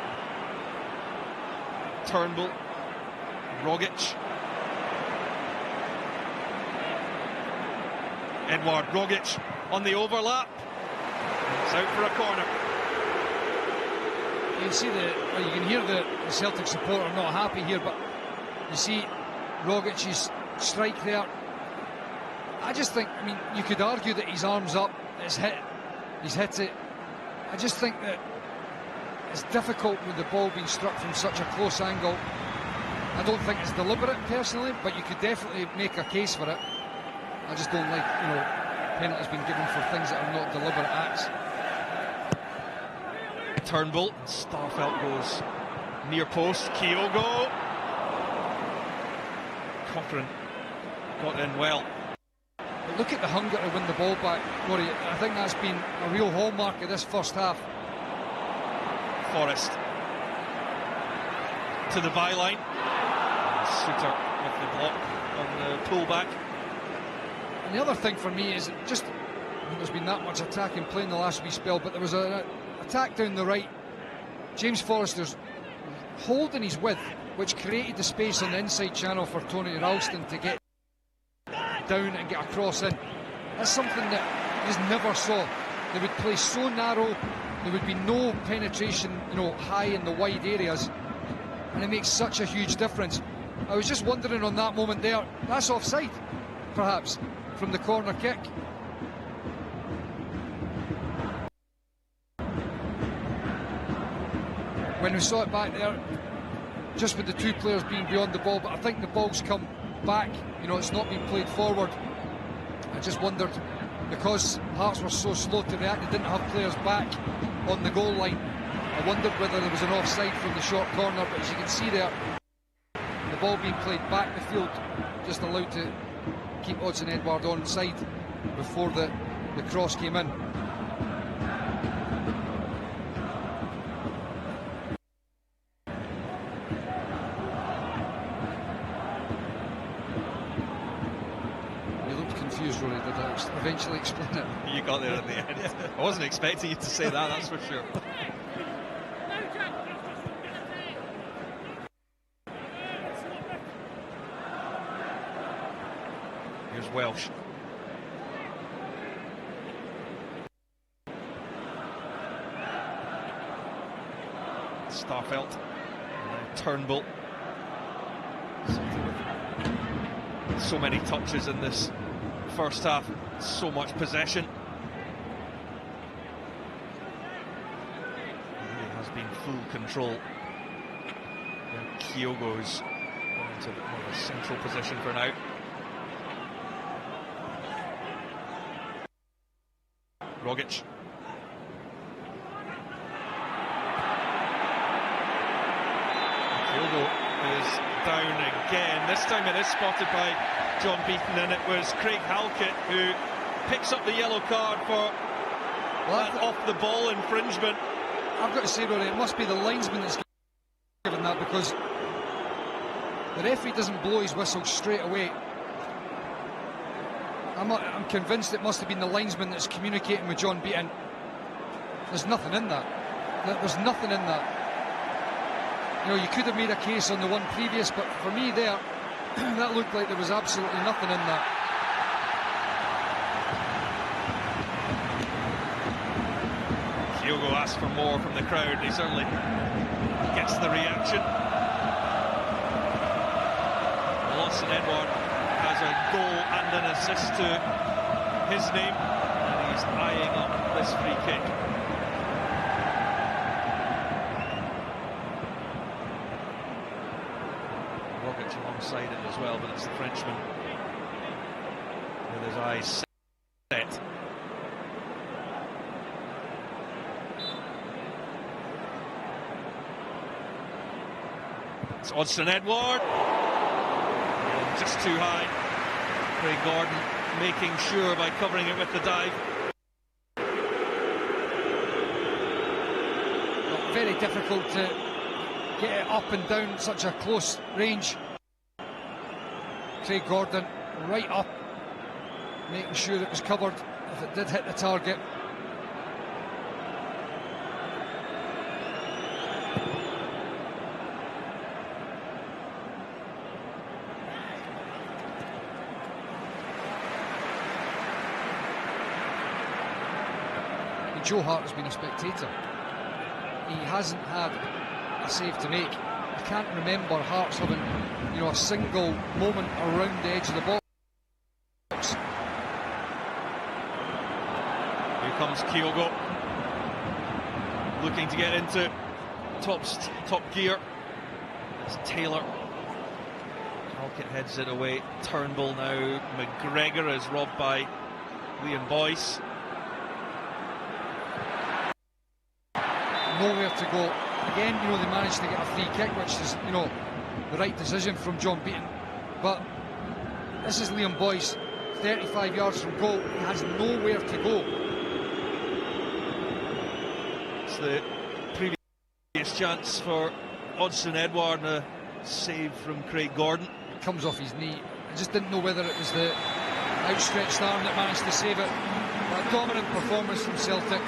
Turnbull, Rogic, Edouard, Rogic on the overlap. It's out for a corner.
You can see you can hear the Celtic supporter not happy here, but you see Rogic's strike there. I just think, I mean, you could argue that his arm's up, he's hit it. I just think that it's difficult with the ball being struck from such a close angle. I don't think it's deliberate personally, but you could definitely make a case for it. I just don't like, penalties being given for things that are not deliberate acts.
Turnbull, Starfelt goes near post, Kyogo. Cochrane got in well.
But look at the hunger to win the ball back, Rory. I think that's been a real hallmark of this first half.
Forest to the byline. Suter with the block on the pullback.
And the other thing for me is just, there's been that much attacking play in the last wee spell, but there was an attack down the right. James Forrester's holding his width, which created the space on the inside channel for Tony Ralston to get down and get a cross in. That's something that you just never saw. They would play so narrow, there would be no penetration, high in the wide areas, and it makes such a huge difference. I was just wondering on that moment there, that's offside, perhaps, from the corner kick. When we saw it back there, just with the two players being beyond the ball, but I think the ball's come back, it's not been played forward. I just wondered, because Hearts were so slow to react, they didn't have players back on the goal line. I wondered whether there was an offside from the short corner, but as you can see there, the ball being played back the field, just allowed to keep Odsonne Edouard on side before the cross came in. Rory, did I eventually explain it?
You got there at the end. I wasn't expecting you to say that, that's for sure. Here's Welsh. Starfelt. Turnbull. So many touches in this first half, so much possession. It really has been full control. Kyogo's going into more of a central position for now. Rogic. Kyogo is down again. This time it is spotted by John Beaton, and it was Craig Halkett who picks up the yellow card for that off-the-ball infringement.
I've got to say, Rory, it must be the linesman that's given that, because the referee doesn't blow his whistle straight away. I'm convinced it must have been the linesman that's communicating with John Beaton. There's nothing in that. There's nothing in that. You could have made a case on the one previous, but for me there, that looked like there was absolutely nothing in that.
Kyogo asked for more from the crowd. He certainly gets the reaction. Odsonne Edouard has a goal and an assist to his name, and he's eyeing up this free kick. Rogic alongside it as well, but it's the Frenchman with his eyes set. It's Odsonne Edouard. Just too high. Craig Gordon making sure by covering it with the dive.
Well, very difficult to get it up and down such a close range. Craig Gordon right up, making sure it was covered if it did hit the target. Joe Hart has been a spectator. He hasn't had a save to make. I can't remember Hearts having, a single moment around the edge of the box.
Here comes Kyogo, looking to get into top gear. It's Taylor. Halkett heads it away. Turnbull now. McGregor is robbed by Liam Boyce.
Nowhere to go. Again, they managed to get a free kick, which is, the right decision from John Beaton. But this is Liam Boyce, 35 yards from goal. He has nowhere to go.
It's the previous chance for Odsonne Edouard, a save from Craig Gordon.
It comes off his knee. I just didn't know whether it was the outstretched arm that managed to save it. But a dominant performance from Celtic.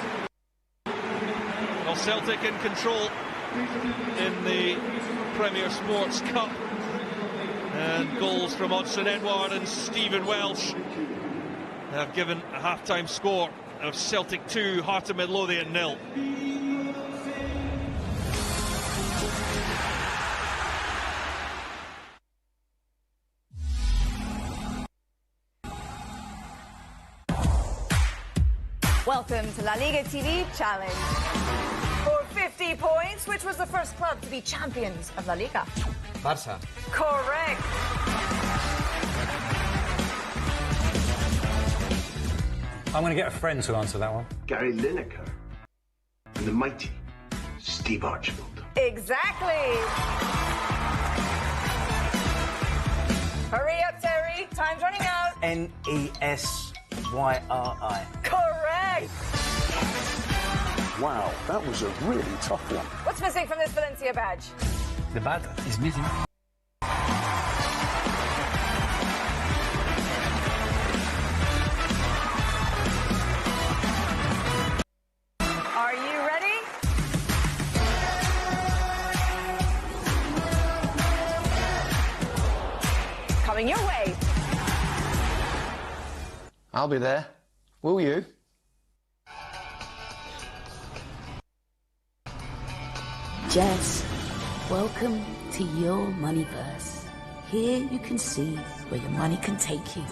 Well, Celtic in control in the Premier Sports Cup, and goals from Odsonne Edouard and Stephen Welsh have given a half-time score of Celtic 2, Heart of Midlothian 0.
Welcome to La Liga TV Challenge. For 50 points, which was the first club to be champions of La Liga?
Barça.
Correct.
I'm going to get a friend to answer that one.
Gary Lineker and the mighty Steve Archibald.
Exactly. Hurry up, Terry. Time's running out.
Nessyri.
Correct.
Wow, that was a really tough one.
What's missing from this Valencia badge?
The bat is missing.
Are you ready? Coming your way.
I'll be there. Will you?
Jess, welcome to your Moneyverse. Here you can see where your money can take you.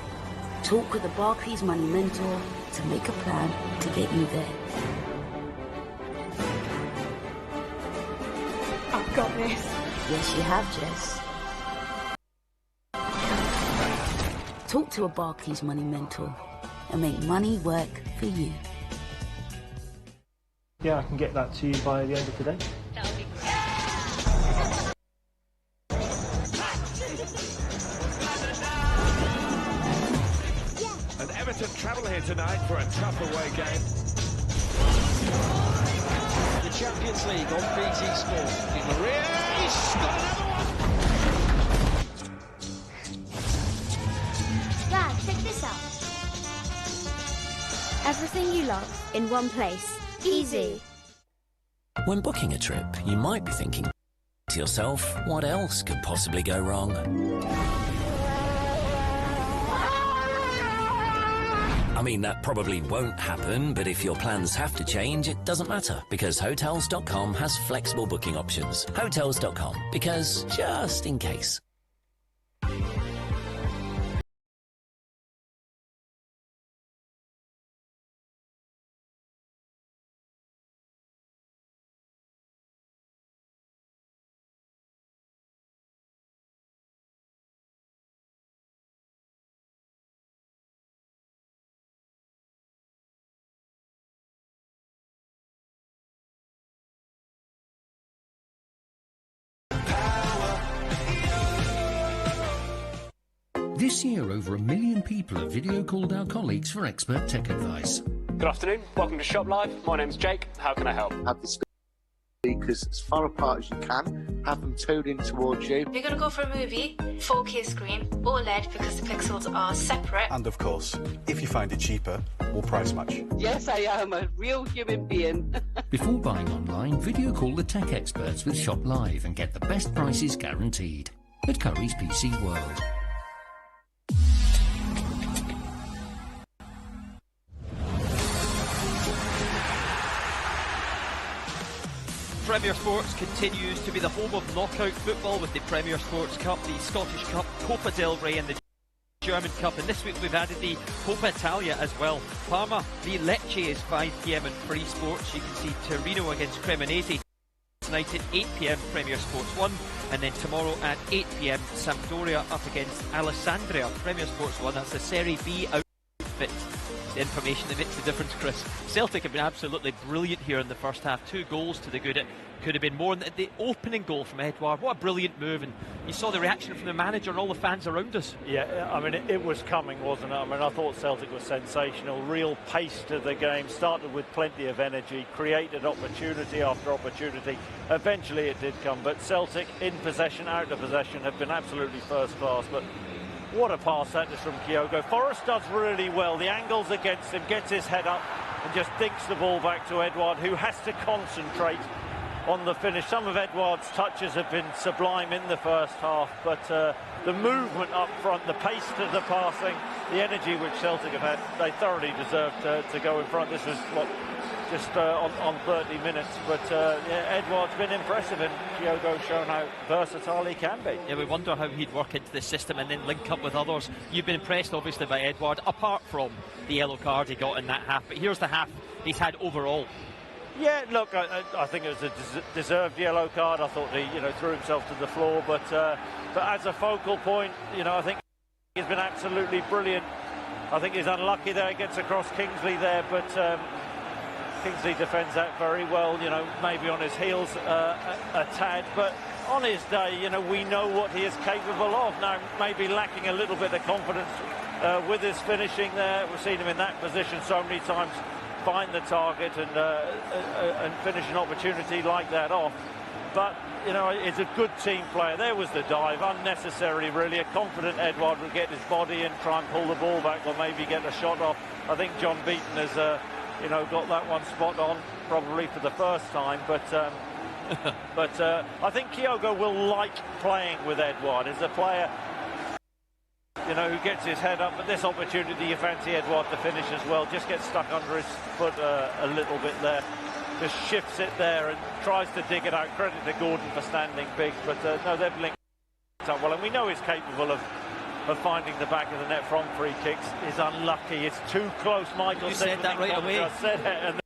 Talk with a Barclays Money mentor to make a plan to get you there.
I've got this.
Yes, you have, Jess. Talk to a Barclays Money mentor and make money work for you.
Yeah, I can get that to you by the end of today.
And Everton travel here tonight for a tough away game.
The Champions League on BT Sport. Di Maria, he's got another one!
Dad, check this out. Everything you love in one place. Easy.
When booking a trip, you might be thinking to yourself, what else could possibly go wrong? I mean, that probably won't happen, but if your plans have to change, it doesn't matter, because Hotels.com has flexible booking options. Hotels.com, because just in case.
This year, over 1 million people have video called our colleagues for expert tech advice.
Good afternoon, welcome to Shop Live. My name's Jake, how can I help?
Have the speakers as far apart as you can, have them towed in towards you.
If you're going to go for a movie, 4K screen, OLED because the pixels are separate.
And of course, if you find it cheaper, we'll price match.
Yes, I am a real human being.
Before buying online, video call the tech experts with Shop Live and get the best prices guaranteed. At Curry's PC World.
Premier Sports continues to be the home of knockout football with the Premier Sports Cup, the Scottish Cup, Copa del Rey and the German Cup, and this week we've added the Coppa Italia as well. Parma v Lecce is 5 PM on Free Sports. You can see Torino against Cremonese tonight at 8 PM Premier Sports 1, and then tomorrow at 8 PM Sampdoria up against Alessandria. Premier Sports 1, that's the Serie B outfit. The information that makes the difference, Chris. Celtic have been absolutely brilliant here in the first half. 2 goals to the good. It could have been more. And the opening goal from Edouard, what a brilliant move. And you saw the reaction from the manager and all the fans around us.
Yeah, I mean, it was coming, wasn't it? I mean, I thought Celtic was sensational. Real pace to the game. Started with plenty of energy. Created opportunity after opportunity. Eventually it did come. But Celtic, in possession, out of possession, have been absolutely first class. But what a pass that is from Kyogo. Forrest does really well. The angle's against him, gets his head up and just dinks the ball back to Edouard, who has to concentrate on the finish. Some of Edouard's touches have been sublime in the first half, but the movement up front, the pace to the passing, the energy which Celtic have had, they thoroughly deserved to go in front. This was, what, just on 30 minutes, but yeah, Edouard's been impressive, and Kyogo's shown how versatile he can be.
Yeah, we wonder how he'd work into the system and then link up with others. You've been impressed, obviously, by Edouard, apart from the yellow card he got in that half, but here's the half he's had overall.
Yeah, look, I think it was a deserved yellow card. I thought he, threw himself to the floor, but as a focal point, I think he's been absolutely brilliant. I think he's unlucky there, he gets across Kingsley there, but Kingsley defends that very well, maybe on his heels a tad, but on his day, we know what he is capable of. Now, maybe lacking a little bit of confidence with his finishing there. We've seen him in that position so many times, find the target and finish an opportunity like that off. But, he's a good team player. There was the dive, unnecessary really. A confident Edouard would get his body in, try and pull the ball back, or maybe get a shot off. I think John Beaton has got that one spot on, probably for the first time, but I think Kyogo will like playing with Edouard. As a player, who gets his head up, but this opportunity, you fancy Edouard to finish as well, just gets stuck under his foot a little bit there, just shifts it there and tries to dig it out. Credit to Gordon for standing big, but no, they've linked up well, and we know he's capable of finding the back of the net from free kicks. Is unlucky, it's too close. Michael,
you said that right away.
I said it, and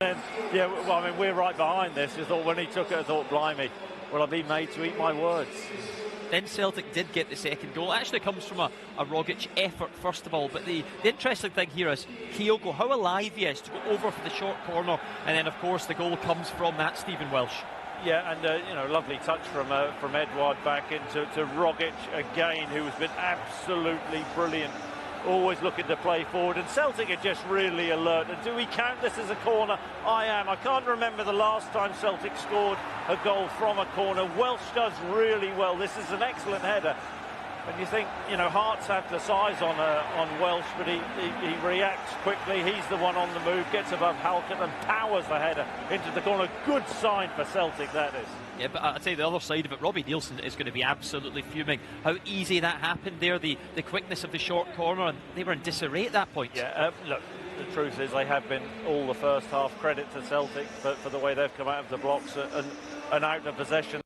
then, yeah, well, I mean, we're right behind this. I thought when he took it, I thought, blimey, will I be made to eat my words?
Then Celtic did get the second goal. It actually comes from a Rogic effort, first of all, but the interesting thing here is Kyogo, how alive he is to go over for the short corner, and then of course the goal comes from that Stephen Welsh.
Yeah, and lovely touch from Edouard back into Rogic again, who has been absolutely brilliant, always looking to play forward, and Celtic are just really alert. And do we count this as a corner? I am. I can't remember the last time Celtic scored a goal from a corner. Welsh does really well. This is an excellent header. And you think, Hearts have the size on Welsh, but he reacts quickly. He's the one on the move, gets above Halkett and powers the header into the corner. Good sign for Celtic, that is.
Yeah, but I'd say the other side of it, Robbie Nielsen is going to be absolutely fuming. How easy that happened there, the quickness of the short corner, and they were in disarray at that point.
Yeah, look, the truth is they have been all the first half. Credit to Celtic for the way they've come out of the blocks and out of possession.